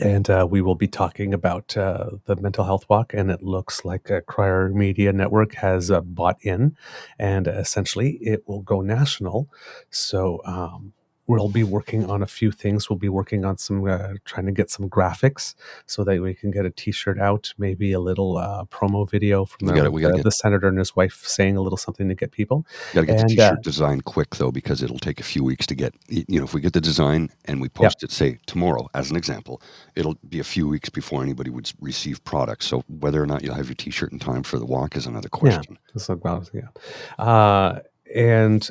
[SPEAKER 2] And we will be talking about the mental health walk, and it looks like Crier Media Network has bought in, and essentially it will go national. So we'll be working on a few things. We'll be working on some, trying to get some graphics so that we can get a T-shirt out, maybe a little promo video from the senator and his wife saying a little something to get people.
[SPEAKER 3] Got to get the T-shirt design quick, though, because it'll take a few weeks to get, if we get the design and we post it, say, tomorrow, as an example, it'll be a few weeks before anybody would receive products. So whether or not you'll have your T-shirt in time for the walk is another question.
[SPEAKER 2] And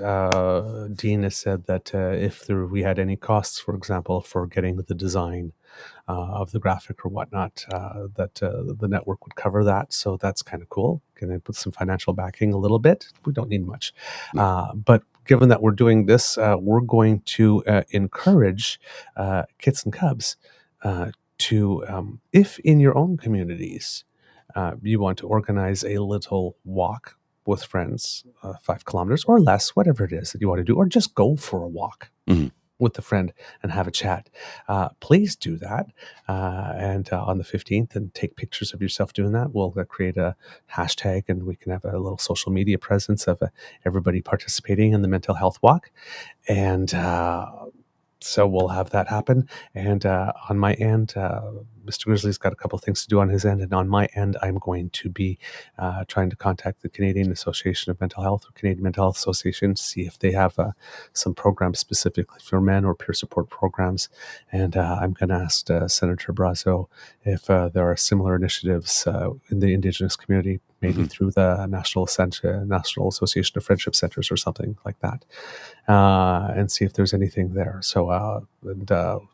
[SPEAKER 2] Dean has said that if we had any costs, for example, for getting the design of the graphic or whatnot, that the network would cover that. So that's kind of cool. Can they put some financial backing a little bit? We don't need much. But given that we're doing this, we're going to encourage Kits and Cubs to, if in your own communities, you want to organize a little walk with friends, 5 kilometers or less, whatever it is that you want to do, or just go for a walk. with a friend and have a chat, please do that. And on the 15th, and take pictures of yourself doing that. We'll create a hashtag, and we can have a little social media presence of everybody participating in the mental health walk. And so we'll have that happen. And on my end, Mr. Grizzly's got a couple of things to do on his end. And on my end, I'm going to be trying to contact the Canadian Association of Mental Health, or Canadian Mental Health Association, see if they have some programs specifically for men, or peer support programs. And I'm going to ask Senator Brazeau if there are similar initiatives in the Indigenous community, maybe through the National Association of Friendship Centers or something like that, and see if there's anything there. So, and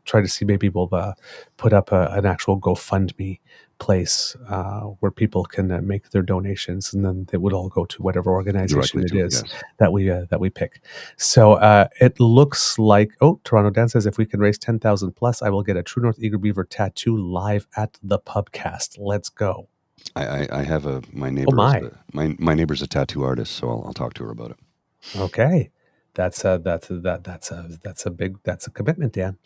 [SPEAKER 2] try to see, maybe we'll put up an actual GoFundMe place where people can make their donations, and then they would all go to whatever organization
[SPEAKER 3] Directly
[SPEAKER 2] it
[SPEAKER 3] to it,
[SPEAKER 2] is
[SPEAKER 3] yes.
[SPEAKER 2] that we pick. So it looks like, Toronto Dan says, if we can raise 10,000 plus, I will get a True North Eager Beaver tattoo live at the pubcast. Let's go.
[SPEAKER 3] I have my neighbor.
[SPEAKER 2] my.
[SPEAKER 3] My neighbor's a tattoo artist, so I'll talk to her about it.
[SPEAKER 2] Okay, that's a commitment, Dan.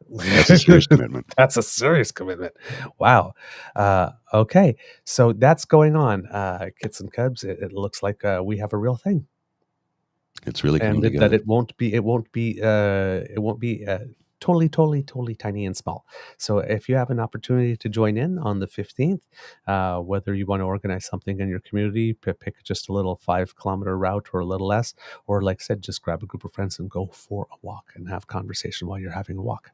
[SPEAKER 3] That's a serious commitment.
[SPEAKER 2] That's a serious commitment. Wow. Okay, so that's going on, Kits and Cubs. It looks like we have a real thing,
[SPEAKER 3] It's really coming
[SPEAKER 2] and
[SPEAKER 3] together.
[SPEAKER 2] that it won't be totally tiny and small. So if you have an opportunity to join in on the 15th, whether you want to organize something in your community, pick just a little 5-kilometer route or a little less, or like I said, just grab a group of friends and go for a walk and have conversation while you're having a walk.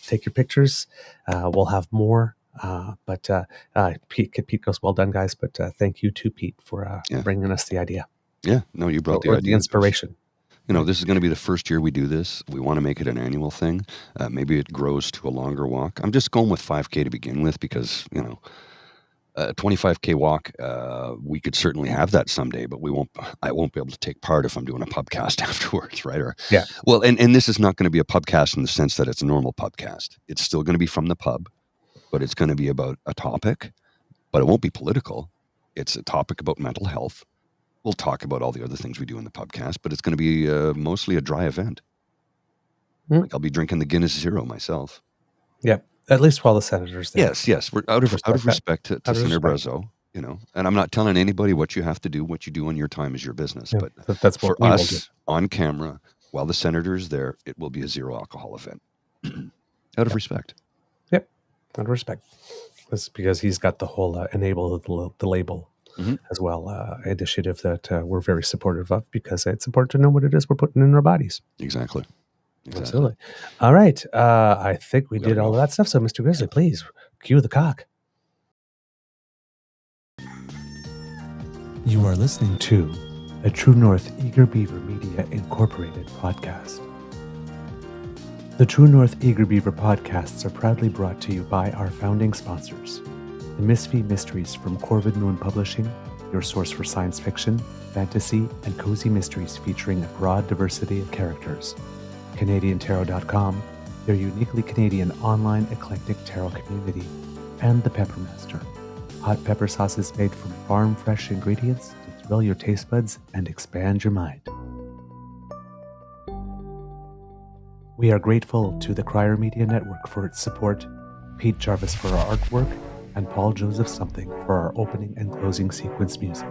[SPEAKER 2] Take your pictures. We'll have more. But Pete goes, well done, guys. But thank you to Pete for bringing us the idea.
[SPEAKER 3] Yeah, no, you brought
[SPEAKER 2] or
[SPEAKER 3] the idea.
[SPEAKER 2] the inspiration.
[SPEAKER 3] This is going to be the first year we do this. We want to make it an annual thing. Maybe it grows to a longer walk. I'm just going with 5K to begin with because, a 25K walk, we could certainly have that someday, but I won't be able to take part if I'm doing a pubcast afterwards, right?
[SPEAKER 2] Yeah.
[SPEAKER 3] Well, and this is not going to be a pubcast in the sense that it's a normal pubcast. It's still going to be from the pub, but it's going to be about a topic, but it won't be political. It's a topic about mental health. We'll talk about all the other things we do in the pubcast, but it's going to be mostly a dry event. Like I'll be drinking the Guinness Zero myself.
[SPEAKER 2] Yeah, at least while the senator's there.
[SPEAKER 3] Yes. We're out of respect to Senator Brazeau, and I'm not telling anybody what you have to do. What you do in your time is your business.
[SPEAKER 2] Yeah,
[SPEAKER 3] but
[SPEAKER 2] that's
[SPEAKER 3] for
[SPEAKER 2] what we will do.
[SPEAKER 3] us on camera, while the senator is there, it will be a zero alcohol event. Out of respect.
[SPEAKER 2] Yep, out of respect. That's because he's got the whole enable the label as well initiative that we're very supportive of, because it's important to know what it is we're putting in our bodies.
[SPEAKER 3] Exactly.
[SPEAKER 2] Absolutely. All right. I think we did all of that stuff. So, Mr. Grizzly, please cue the cock. You are listening to a True North Eager Beaver Media Incorporated podcast. The True North Eager Beaver podcasts are proudly brought to you by our founding sponsors, the Misfit Mysteries from Corvid Moon Publishing, your source for science fiction, fantasy, and cozy mysteries featuring a broad diversity of characters. CanadianTarot.com, their uniquely Canadian online eclectic tarot community, and The Peppermaster, hot pepper sauces made from farm-fresh ingredients to thrill your taste buds and expand your mind. We are grateful to the Crier Media Network for its support, Pete Jarvis for our artwork, and Paul Joseph Something for our opening and closing sequence music.